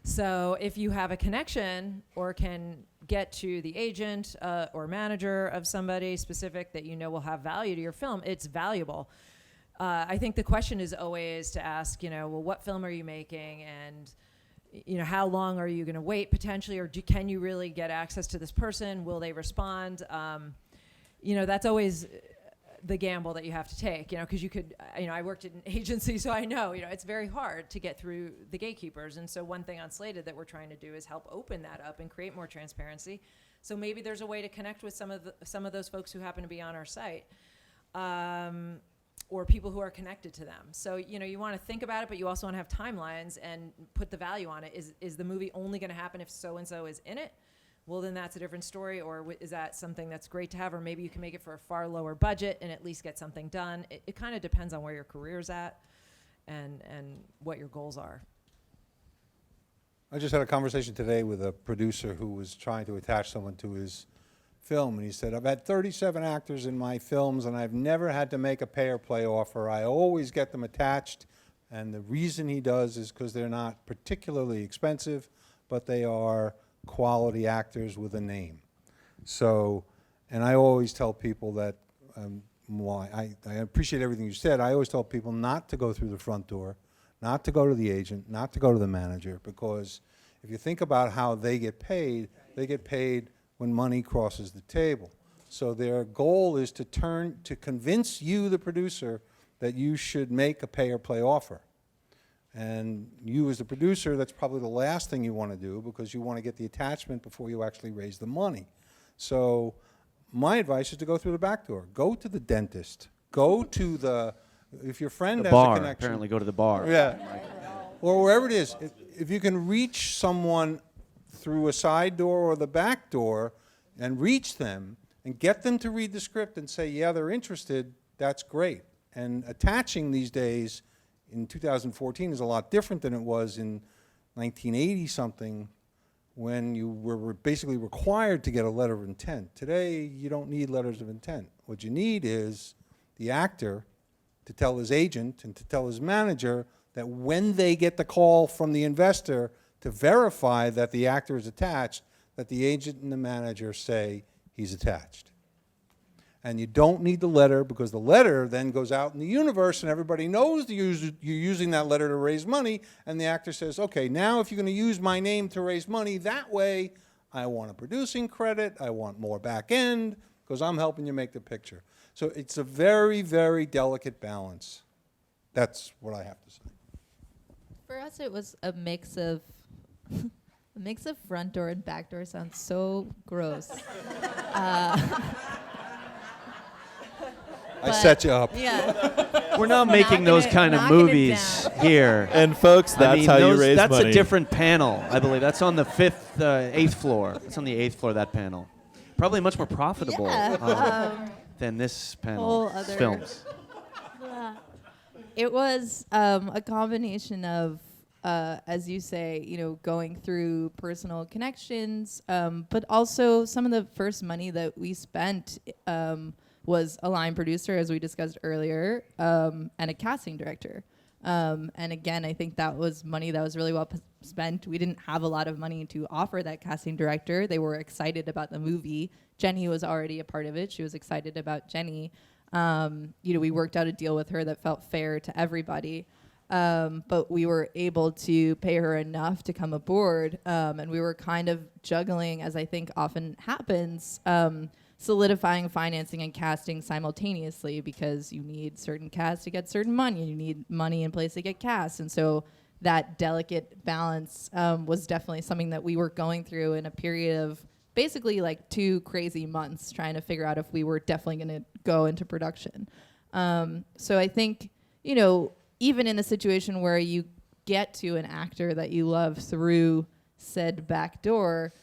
So if you have a connection or can get to the agent or manager of somebody specific that you know will have value to your film, it's valuable. I think the question is always to ask, well, what film are you making, and how long are you going to wait potentially, or can you really get access to this person? Will they respond? That's always the gamble that you have to take, because you could, I worked in an agency, so I know, it's very hard to get through the gatekeepers. And so one thing on Slated that we're trying to do is help open that up and create more transparency. So maybe there's a way to connect with some of those folks who happen to be on our site, or people who are connected to them. So, you want to think about it, but you also want to have timelines and put the value on it. Is the movie only going to happen if so-and-so is in it? Well, then that's a different story. Or is that something that's great to have? Or maybe you can make it for a far lower budget and at least get something done. It kind of depends on where your career's at and what your goals are. I just had a conversation today with a producer who was trying to attach someone to his film, and he said, I've had 37 actors in my films, and I've never had to make a pay or play offer. I always get them attached, and the reason he does is because they're not particularly expensive, but they are quality actors with a name. So, and I always tell people that, I appreciate everything you said. I always tell people not to go through the front door, not to go to the agent, not to go to the manager, because if you think about how they get paid when money crosses the table. So their goal is to convince you, the producer, that you should make a pay or play offer. And you as the producer, that's probably the last thing you want to do, because you want to get the attachment before you actually raise the money. So my advice is to go through the back door. Go to the dentist. Go to if your friend The has bar, a connection. apparently go to the bar. Yeah. Or wherever it is. If you can reach someone through a side door or the back door and reach them and get them to read the script and say, yeah, they're interested, that's great. And attaching these days in 2014 is a lot different than it was in 1980-something, when you were basically required to get a letter of intent. Today, you don't need letters of intent. What you need is the actor to tell his agent and to tell his manager that when they get the call from the investor to verify that the actor is attached, that the agent and the manager say he's attached. And you don't need the letter, because the letter then goes out in the universe and everybody knows you're using that letter to raise money, and the actor says, okay, now if you're going to use my name to raise money, that way I want a producing credit, I want more back end, because I'm helping you make the picture. So it's a very, very delicate balance. That's what I have to say. For us, it was a mix of front door and back door. Sounds so gross. I set you up. Yeah. We're not making those kind of knocking it movies down. here. And folks, that's how you raise that's money. a different panel, I believe. That's on the eighth floor. It's on the 8th floor, that panel. Probably much more profitable than this panel. Whole other- Films. It was a combination of, as you say, going through personal connections, but also some of the first money that we spent was a line producer, as we discussed earlier, and a casting director. And again, I think that was money that was really well spent. We didn't have a lot of money to offer that casting director. They were excited about the movie. Jenny was already a part of it. She was excited about Jenny. We worked out a deal with her that felt fair to everybody. But we were able to pay her enough to come aboard. And we were kind of juggling, as I think often happens, solidifying financing and casting simultaneously, because you need certain cast to get certain money. You need money in place to get cast. And so that delicate balance was definitely something that we were going through in a period of basically like 2 crazy months, trying to figure out if we were definitely going to go into production. So I think, even in a situation where you get to an actor that you love through said back door,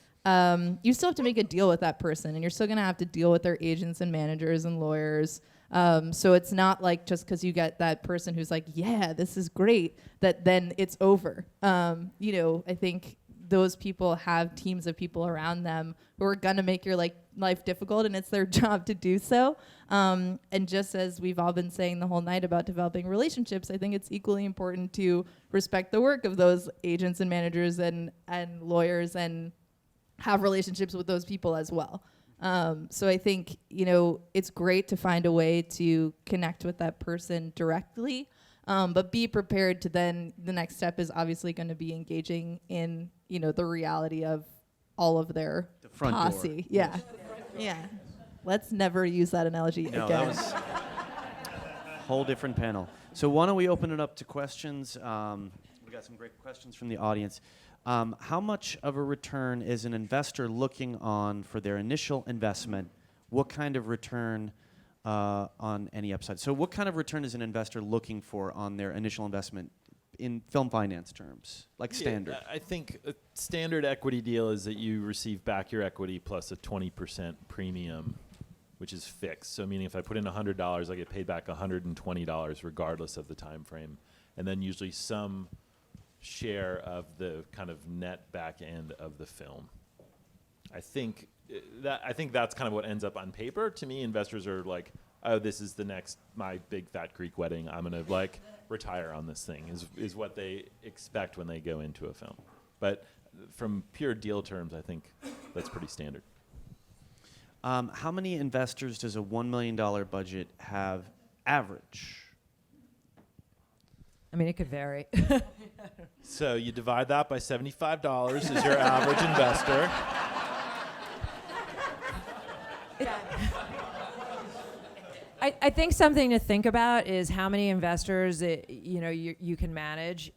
you still have to make a deal with that person, and you're still going to have to deal with their agents and managers and lawyers. So it's not like just because you get that person who's like, yeah, this is great, that then it's over. I think those people have teams of people around them who are gonna make your life difficult, and it's their job to do so. And just as we've all been saying the whole night about developing relationships, I think it's equally important to respect the work of those agents and managers and lawyers and have relationships with those people as well. So I think, it's great to find a way to connect with that person directly, but be prepared to then, the next step is obviously going to be engaging in, the reality of all of their The front door. posse. Yeah. Yeah. Let's never use that analogy No, again. that was a whole different panel. So why don't we open it up to questions? We got some great questions from the audience. How much of a return is an investor looking on for their initial investment? What kind of return on any upside? So what kind of return is an investor looking for on their initial investment in film finance terms, like standard? I think a standard equity deal is that you receive back your equity plus a 20% premium, which is fixed. So meaning if I put in $100, I get paid back $120 regardless of the time frame. And then usually some share of the kind of net back end of the film. I think that's kind of what ends up on paper. To me, investors are like, oh, this is the next my big fat Greek wedding. I'm gonna retire on this thing is what they expect when they go into a film. But from pure deal terms, I think that's pretty standard. How many investors does a $1 million budget have average? I mean, it could vary. So you divide that by $75 is your average investor. I think something to think about is how many investors you can manage.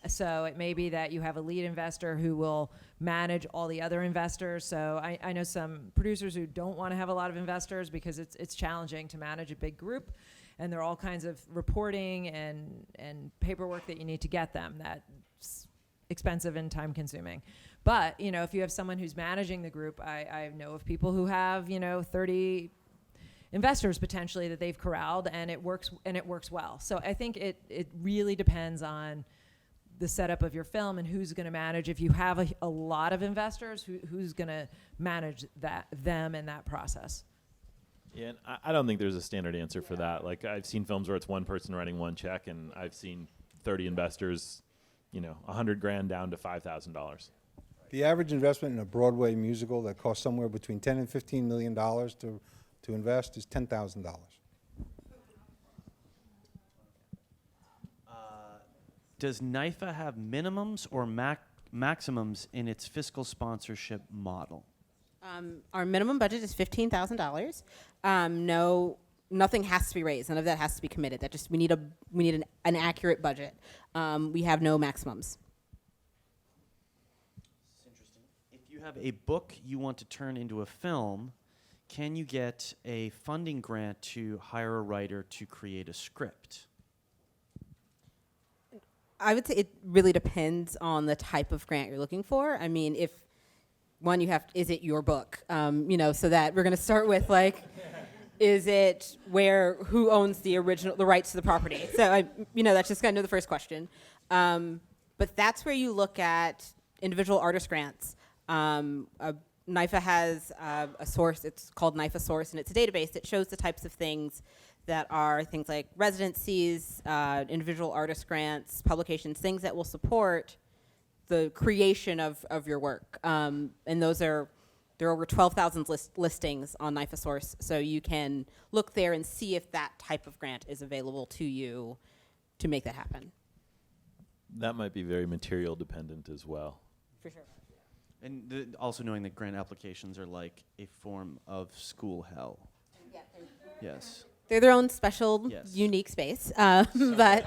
So it may be that you have a lead investor who will manage all the other investors. So I know some producers who don't want to have a lot of investors because it's challenging to manage a big group, and there are all kinds of reporting and paperwork that you need to get them that's expensive and time consuming. But if you have someone who's managing the group, I know of people who have 30 investors potentially that they've corralled, and it works well. So I think it really depends on the setup of your film and who's going to manage. If you have a lot of investors, who's going to manage them in that process. Yeah, and I don't think there's a standard answer for that. Like I've seen films where it's one person writing one check, and I've seen 30 investors, $100,000 down to $5,000. The average investment in a Broadway musical that costs somewhere between $10 and $15 million to invest is $10,000. Does NYFA have minimums or maximums in its fiscal sponsorship model? Our minimum budget is $15,000. Nothing has to be raised. None of that has to be committed. We need an accurate budget. We have no maximums. It's interesting. If you have a book you want to turn into a film, can you get a funding grant to hire a writer to create a script? I would say it really depends on the type of grant you're looking for. I mean, if one is it your book? So that we're going to start with is it who owns the rights to the property? So that's just kind of the first question. But that's where you look at individual artist grants. NYFA has a source. It's called NYFA Source, and it's a database that shows the types of things that are things like residencies, individual artist grants, publications, things that will support the creation of your work. And there are over 12,000 listings on NYFA Source, so you can look there and see if that type of grant is available to you to make that happen. That might be very material dependent as well. For sure. And also knowing that grant applications are like a form of school hell. Yeah, Yes. they're their own special, unique space, but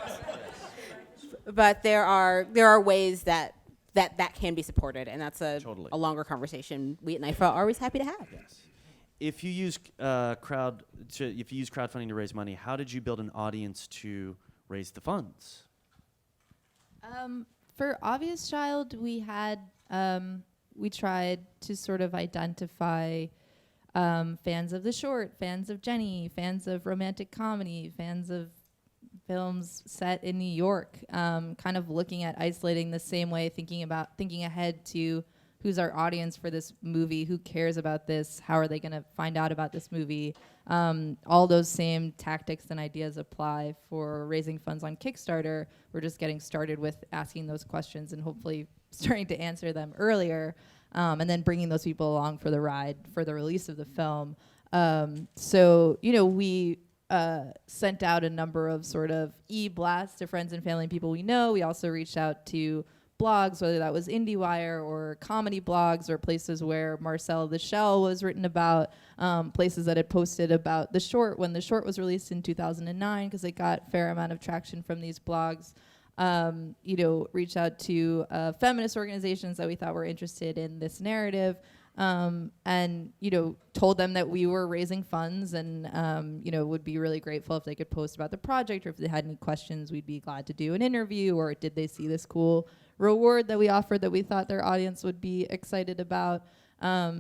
there are ways that can be supported, and that's a longer conversation we at NYFA are always happy to have. Yes. If you use crowdfunding to raise money, how did you build an audience to raise the funds? For Obvious Child, we tried to sort of identify fans of the short, fans of Jenny, fans of romantic comedy, fans of films set in New York, kind of looking at isolating the same way, thinking ahead to who's our audience for this movie, who cares about this, how are they going to find out about this movie. All those same tactics and ideas apply for raising funds on Kickstarter. We're just getting started with asking those questions and hopefully starting to answer them earlier, and then bringing those people along for the ride for the release of the film. So, we sent out a number of sort of e-blasts to friends and family and people we know. We also reached out to blogs, whether that was IndieWire or comedy blogs or places where Marcel the Shell was written about, places that had posted about the short when the short was released in 2009, because it got a fair amount of traction from these blogs. Reached out to feminist organizations that we thought were interested in this narrative, and told them that we were raising funds and would be really grateful if they could post about the project, or if they had any questions, we'd be glad to do an interview, or did they see this cool reward that we offered that we thought their audience would be excited about.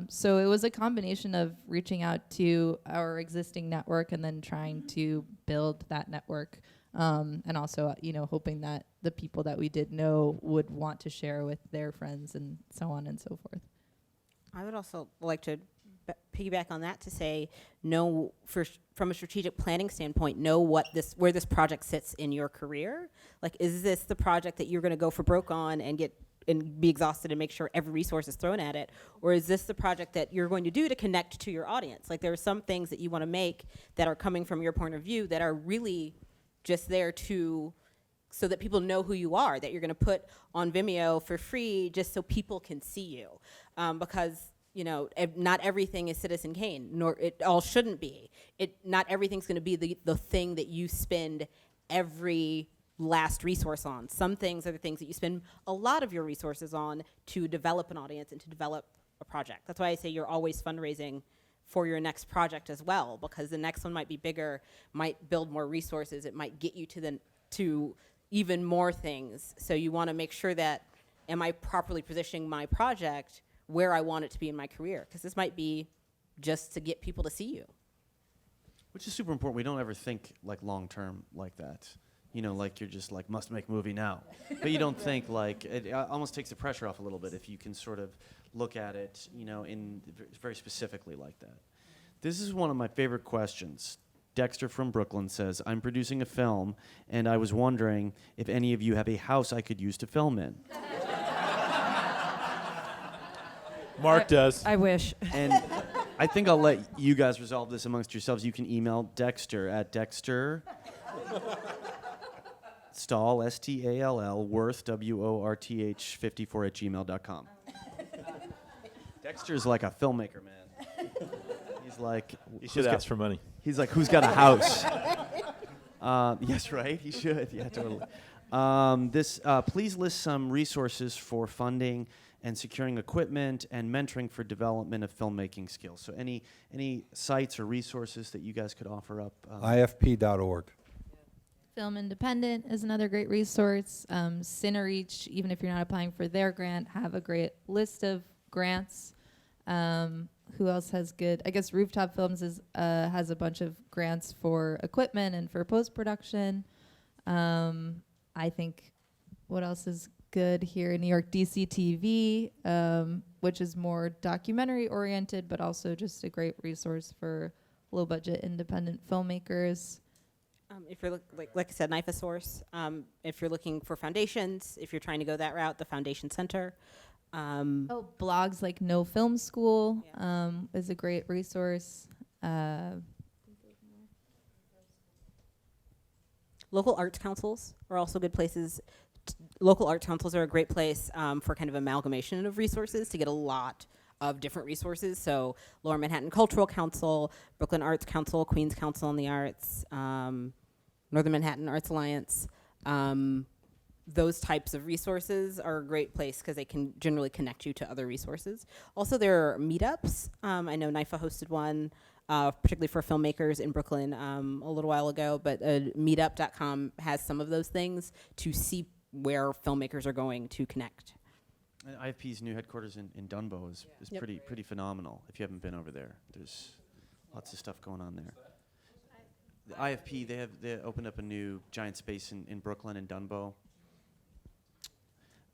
So it was a combination of reaching out to our existing network and then trying to build that network, and also hoping that the people that we did know would want to share with their friends and so on and so forth. I would also like to piggyback on that to say, from a strategic planning standpoint, know where this project sits in your career. Like, is this the project that you're going to go for broke on and be exhausted and make sure every resource is thrown at it? Or is this the project that you're going to do to connect to your audience? Like, there are some things that you want to make that are coming from your point of view that are really just there so that people know who you are, that you're going to put on Vimeo for free just so people can see you. Because not everything is Citizen Kane, nor it all shouldn't be. Not everything's going to be the thing that you spend every last resource on. Some things are the things that you spend a lot of your resources on to develop an audience and to develop a project. That's why I say you're always fundraising for your next project as well, because the next one might be bigger, might build more resources, it might get you to even more things. So you want to make sure that, am I properly positioning my project where I want it to be in my career? Because this might be just to get people to see you. Which is super important. We don't ever think like long term like that. Like you're just like, must make movie now. But you don't think like, it almost takes the pressure off a little bit if you can sort of look at it, in very specifically like that. This is one of my favorite questions. Dexter from Brooklyn says, I'm producing a film, and I was wondering if any of you have a house I could use to film in. Marc does. I wish. And I think I'll let you guys resolve this amongst yourselves. You can email Dexter at Dexter Stall, S-T-A-L-L, Worth, W-O-R-T-H, 54@gmail.com. Dexter's like a filmmaker, man. He's like... You should ask for money. He's like, who's got a house? Yes, right? He should. Yeah, totally. Please list some resources for funding and securing equipment and mentoring for development of filmmaking skills. So any sites or resources that you guys could offer up? IFP.org. Film Independent is another great resource. Cinereach, even if you're not applying for their grant, have a great list of grants. Who else has good? I guess Rooftop Films has a bunch of grants for equipment and for post-production. I think what else is good here in New York? DCTV, which is more documentary-oriented, but also just a great resource for low-budget independent filmmakers. If you're like I said, Knife a Source. If you're looking for foundations, if you're trying to go that route, the Foundation Center. Blogs like No Film School is a great resource. Local arts councils are also good places. Local arts councils are a great place for kind of amalgamation of resources to get a lot of different resources. So Lower Manhattan Cultural Council, Brooklyn Arts Council, Queens Council on the Arts, Northern Manhattan Arts Alliance. Those types of resources are a great place because they can generally connect you to other resources. Also, there are meetups. I know NIFA hosted one, particularly for filmmakers in Brooklyn a little while ago, but meetup.com has some of those things to see where filmmakers are going to connect. And IFP's new headquarters in Dunbo is pretty phenomenal. If you haven't been over there, there's lots of stuff going on there. The IFP, they opened up a new giant space in Brooklyn and Dunbo.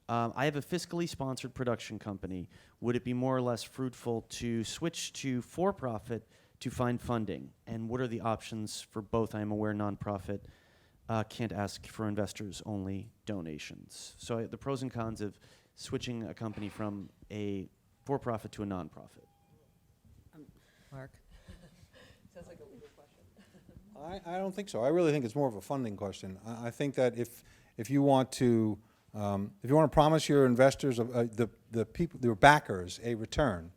I have a fiscally sponsored production company. Would it be more or less fruitful to switch to for-profit to find funding? And what are the options for both? I am aware nonprofit can't ask for investors, only donations. So the pros and cons of switching a company from a for-profit to a nonprofit. Marc? I don't think so. I really think it's more of a funding question. I think that if you want to promise your investors, the people, your backers, a return,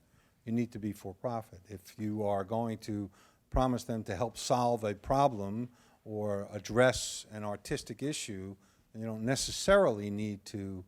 you need to be for profit. If you are going to promise them to help solve a problem or address an artistic issue, then you don't necessarily need to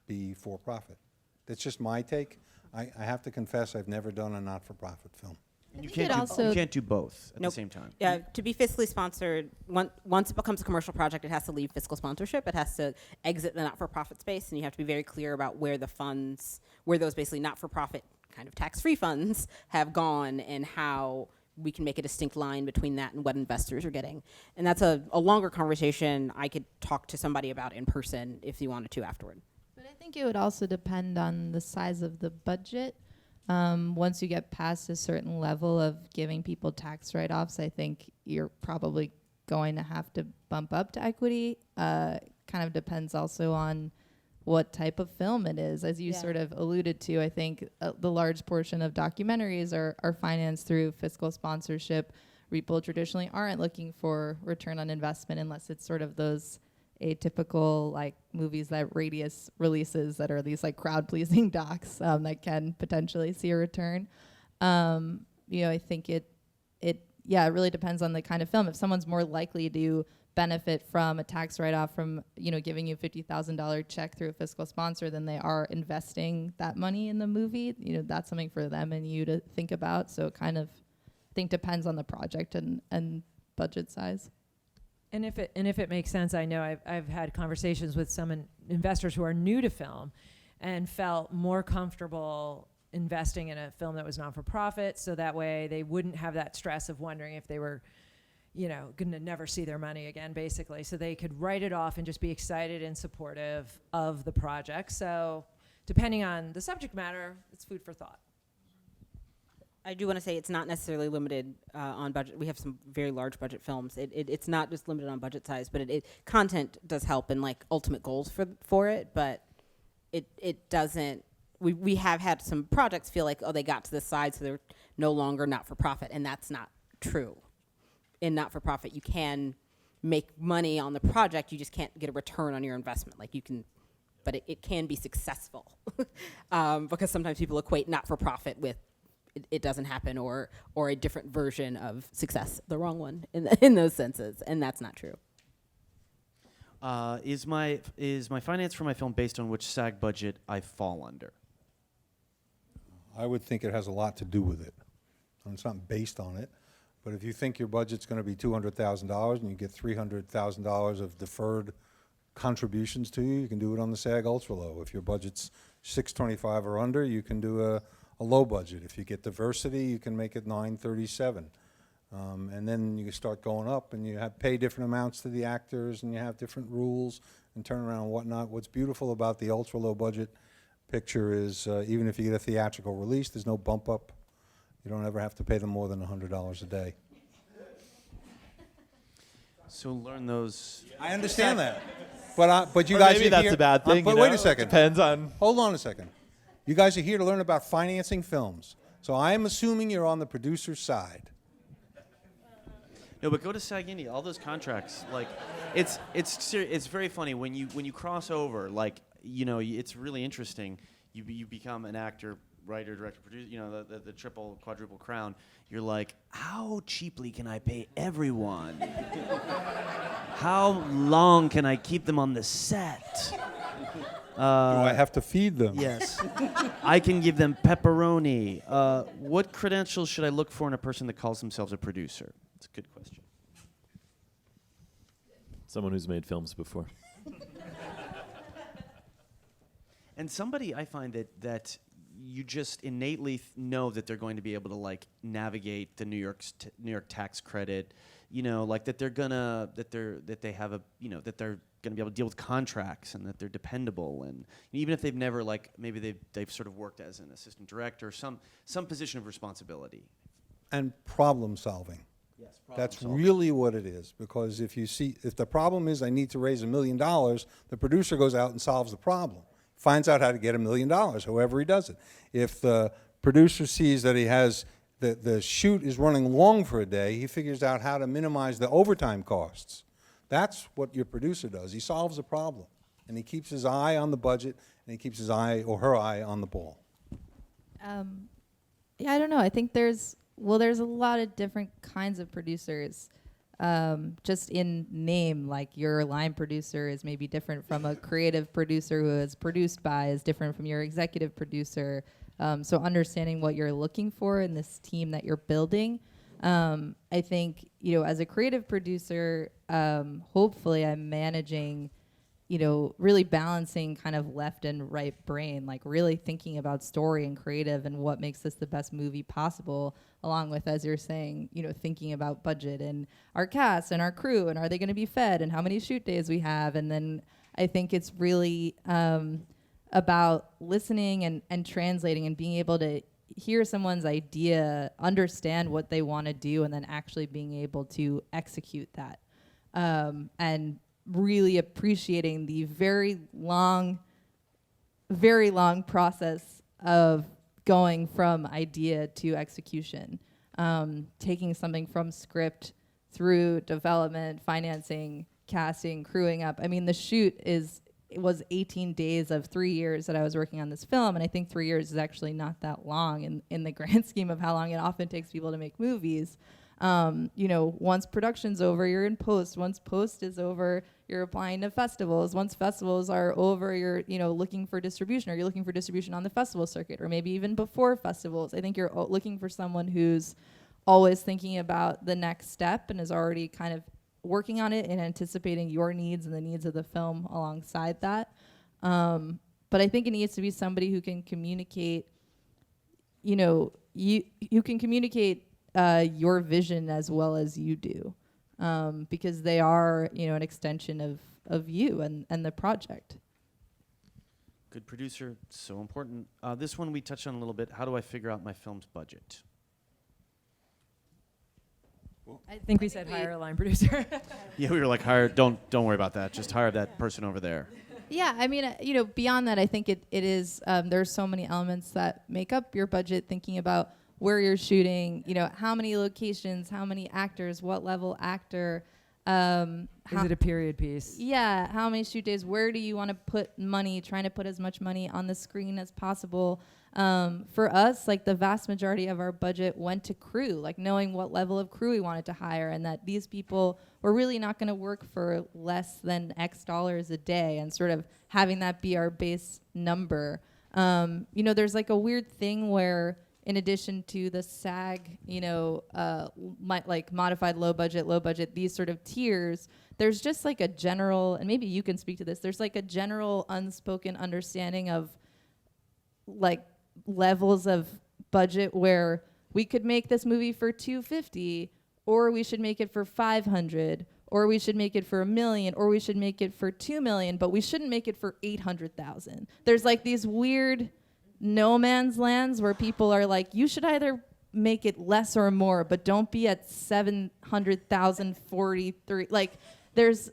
be for profit. That's just my take. I have to confess, I've never done a not-for-profit film. And you think can't do both at Nope. the same time. Yeah, to be fiscally sponsored, once it becomes a commercial project, it has to leave fiscal sponsorship. It has to exit the not-for-profit space, and you have to be very clear about where the funds, where those basically not-for-profit kind of tax-free funds have gone, and how we can make a distinct line between that and what investors are getting. And that's a longer conversation I could talk to somebody about in person if you wanted to afterward. But I think it would also depend on the size of the budget. Once you get past a certain level of giving people tax write-offs, I think you're probably going to have to bump up to equity. Kind of depends also on what type of film it is. As you sort of alluded to, I think the large portion of documentaries are financed through fiscal sponsorship. People traditionally aren't looking for return on investment unless it's sort of those atypical like movies that Radius releases that are these like crowd-pleasing docs that can potentially see a return. I think it really depends on the kind of film. If someone's more likely to benefit from a tax write-off from giving you a $50,000 check through a fiscal sponsor than they are investing that money in the movie, that's something for them and you to think about. So it kind of depends on the project and budget size. And if it makes sense, I know I've had conversations with some investors who are new to film and felt more comfortable investing in a film that was non-for-profit, so that way they wouldn't have that stress of wondering if they were, going to never see their money again, basically. So they could write it off and just be excited and supportive of the project. So depending on the subject matter, it's food for thought. I do want to say it's not necessarily limited on budget. We have some very large budget films. It's not just limited on budget size, but content does help in like ultimate goals for it. But it doesn't. We have had some projects feel like, oh, they got to this side, so they're no longer not for profit, and that's not true. In not for profit, you can make money on the project. You just can't get a return on your investment. Like you can, but it can be successful because sometimes people equate not for profit with it doesn't happen or a different version of success, the wrong one in those senses, and that's not true. Is my finance for my film based on which SAG budget I fall under? I would think it has a lot to do with it. And it's not based on it. But if you think your budget's going to be $200,000 and you get $300,000 of deferred contributions to you, you can do it on the SAG Ultra Low. If your budget's $625 or under, you can do a low budget. If you get diversity, you can make it $937. And then you start going up and you pay different amounts to the actors and you have different rules and turnaround and whatnot. What's beautiful about the ultra low budget picture is even if you get a theatrical release, there's no bump up. You don't ever have to pay them more than $100 a day. So learn those. I understand that. But you Or guys maybe are that's here, a bad thing. but wait a second. Depends on. Hold on a second. You guys are here to learn about financing films. So I am assuming you're on the producer's side. No, but go to SAG India. All those contracts, like, it's very funny when you cross over. Like, it's really interesting. You become an actor, writer, director, producer. The triple, quadruple crown. You're like, how cheaply can I pay everyone? How long can I keep them on the set? Do I have to feed them? Yes. I can give them pepperoni. What credentials should I look for in a person that calls themselves a producer? It's a good question. Someone who's made films before. And somebody I find that you just innately know that they're going to be able to like navigate the New York tax credit, you know, like that they're gonna that they have a, you know, that they're gonna be able to deal with contracts and that they're dependable, and even if they've never, like, maybe they've sort of worked as an assistant director, some position of responsibility. And problem solving. Yes, That's really what it is, because if the problem is I need to raise $1 million, the producer goes out and solves the problem, finds out how to get $1 million, however he does it. If the producer sees that he has, the shoot is running long for a day, he figures out how to minimize the overtime costs. That's what your producer does. He solves a problem, and he keeps his eye on the budget, and he keeps his eye or her eye on the ball. Yeah, I don't know. I think there's a lot of different kinds of producers. Just in name, like your line producer is maybe different from a creative producer who is produced by, is different from your executive producer. So understanding what you're looking for in this team that you're building. I think, you know, as a creative producer, hopefully I'm managing, you know, really balancing kind of left and right brain, like really thinking about story and creative and what makes this the best movie possible, along with, as you're saying, you know, thinking about budget and our cast and our crew and are they going to be fed and how many shoot days we have. And then I think it's really about listening and translating and being able to hear someone's idea, understand what they want to do, and then actually being able to execute that. And really appreciating the very long process of going from idea to execution, taking something from script through development, financing, casting, crewing up. I mean, the shoot was 18 days of 3 years that I was working on this film, and I think 3 years is actually not that long in the grand scheme of how long it often takes people to make movies. You know, once production's over, you're in post. Once post is over, you're applying to festivals. Once festivals are over, you're, you know, looking for distribution, or you're looking for distribution on the festival circuit, or maybe even before festivals. I think you're looking for someone who's always thinking about the next step and is already kind of working on it and anticipating your needs and the needs of the film alongside that. But I think it needs to be somebody who can communicate, you know, you can communicate your vision as well as you do, because they are, you know, an extension of you and the project. Good producer, so important. This one we touched on a little bit. How do I figure out my film's budget? I think we said hire a line producer. Yeah, we were like, hire. Don't worry about that. Just hire that person over there. Yeah, I mean, you know, beyond that, I think it is, there's so many elements that make up your budget, thinking about where you're shooting, you know, how many locations, how many actors, what level actor. Is it a period piece? Yeah, how many shoot days, where do you want to put money, trying to put as much money on the screen as possible. For us, like the vast majority of our budget went to crew, like knowing what level of crew we wanted to hire and that these people were really not going to work for less than X dollars a day, and sort of having that be our base number. You know, there's like a weird thing where, in addition to the SAG, you know, like modified low budget, these sort of tiers, there's just like a general, and maybe you can speak to this, there's like a general unspoken understanding of like levels of budget where we could make this movie for $250, or we should make it for $500, or we should make it for $1 million, or we should make it for $2 million, but we shouldn't make it for $800,000. There's like these weird no man's lands where people are like, you should either make it less or more, but don't be at 700,043. Like there's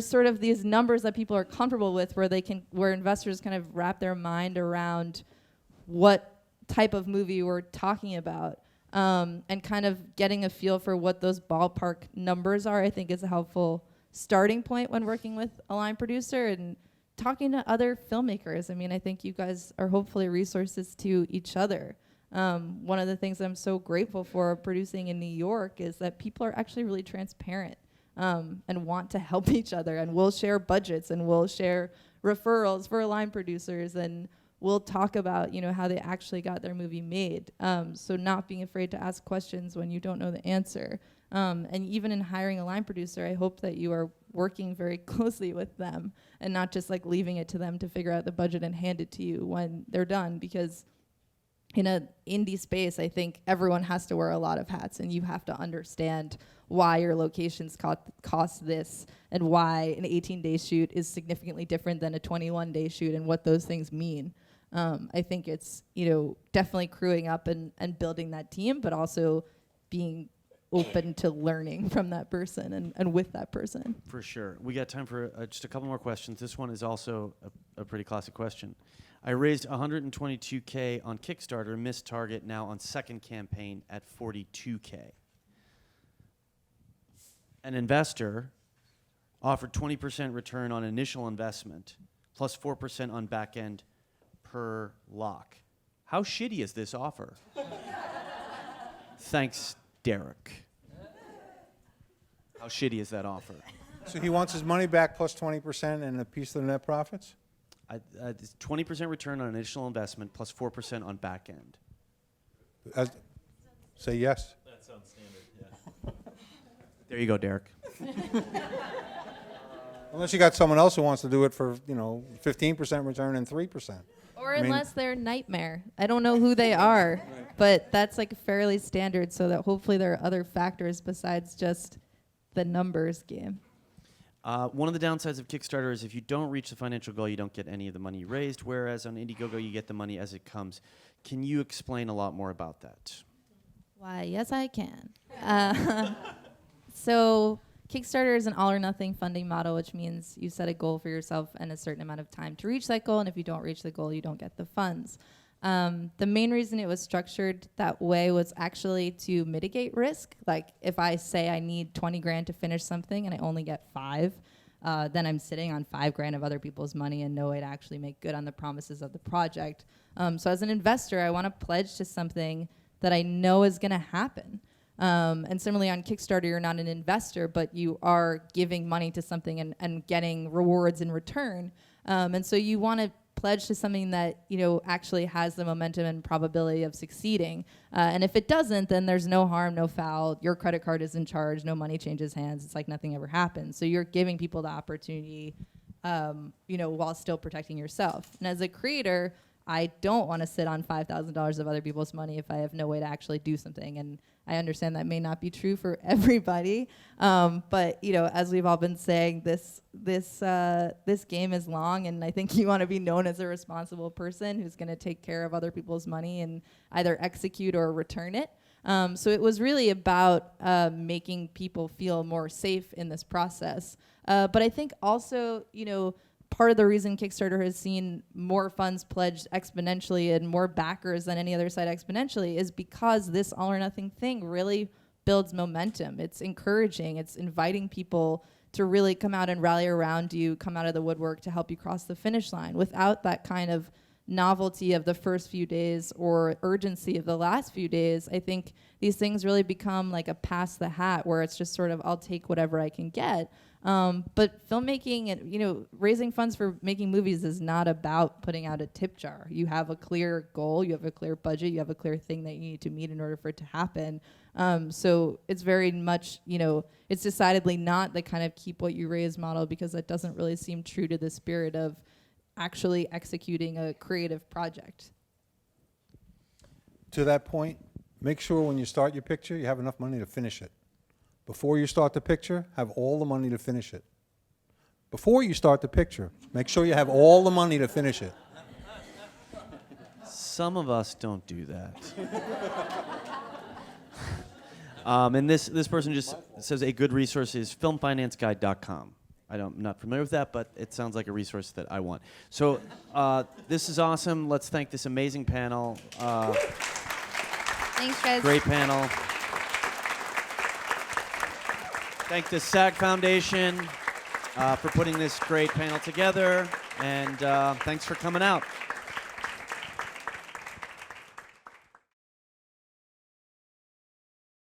sort of these numbers that people are comfortable with where investors kind of wrap their mind around what type of movie we're talking about, and kind of getting a feel for what those ballpark numbers are, I think is a helpful starting point when working with a line producer and talking to other filmmakers. I mean, I think you guys are hopefully resources to each other. One of the things I'm so grateful for producing in New York is that people are actually really transparent, and want to help each other, and we'll share budgets and we'll share referrals for line producers, and we'll talk about, you know, how they actually got their movie made. So not being afraid to ask questions when you don't know the answer. And even in hiring a line producer, I hope that you are working very closely with them and not just like leaving it to them to figure out the budget and hand it to you when they're done, because in a indie space, I think everyone has to wear a lot of hats, and you have to understand why your locations cost this, and why an 18-day shoot is significantly different than a 21-day shoot, and what those things mean. I think it's, definitely crewing up and building that team, but also being open to learning from that person and with that person. For sure. We got time for just a couple more questions. This one is also a pretty classic question. I raised $122K on Kickstarter, missed target, now on second campaign at $42K. An investor offered 20% return on initial investment, plus 4% on back end per lock. How shitty is this offer? Thanks, Derek. How shitty is that offer? So he wants his money back plus 20% and a piece of the net profits? It's 20% return on initial investment plus 4% on back end. Say yes. That sounds standard, yeah. There you go, Derek. Unless you got someone else who wants to do it for, 15% return and 3%. Or unless they're Nightmare. I don't know who they are, but that's like fairly standard, so that hopefully there are other factors besides just the numbers game. One of the downsides of Kickstarter is if you don't reach the financial goal, you don't get any of the money raised, whereas on Indiegogo, you get the money as it comes. Can you explain a lot more about that? Why, yes, I can. So Kickstarter is an all-or-nothing funding model, which means you set a goal for yourself and a certain amount of time to reach that goal, and if you don't reach the goal, you don't get the funds. The main reason it was structured that way was actually to mitigate risk. Like if I say I need 20 grand to finish something and I only get 5, then I'm sitting on 5 grand of other people's money and no way to actually make good on the promises of the project. So as an investor, I want to pledge to something that I know is going to happen. And similarly on Kickstarter, you're not an investor, but you are giving money to something and getting rewards in return. And so you want to pledge to something that actually has the momentum and probability of succeeding. And if it doesn't, then there's no harm, no foul. Your credit card is in charge. No money changes hands. It's like nothing ever happened. So you're giving people the opportunity, while still protecting yourself. And as a creator, I don't want to sit on $5,000 of other people's money if I have no way to actually do something. And I understand that may not be true for everybody, but as we've all been saying, this game is long, and I think you want to be known as a responsible person who's going to take care of other people's money and either execute or return it. So it was really about making people feel more safe in this process. But I think also, part of the reason Kickstarter has seen more funds pledged exponentially and more backers than any other site exponentially is because this all or nothing thing really builds momentum. It's encouraging. It's inviting people to really come out and rally around you, come out of the woodwork to help you cross the finish line. Without that kind of novelty of the first few days or urgency of the last few days, I think these things really become like a pass the hat where it's just sort of, I'll take whatever I can get. But filmmaking and raising funds for making movies is not about putting out a tip jar. You have a clear goal, you have a clear budget, you have a clear thing that you need to meet in order for it to happen. So it's very much, it's decidedly not the kind of keep what you raise model, because that doesn't really seem true to the spirit of actually executing a creative project. To that point, make sure when you start your picture, you have enough money to finish it. Before you start the picture, have all the money to finish it. Before you start the picture, make sure you have all the money to finish it. Some of us don't do that. And this person just says a good resource is filmfinanceguide.com. I'm not familiar with that, but it sounds like a resource that I want. So this is awesome. Let's thank this amazing panel. Thanks, guys. Great panel. Thank the SAG Foundation for putting this great panel together, and thanks for coming out.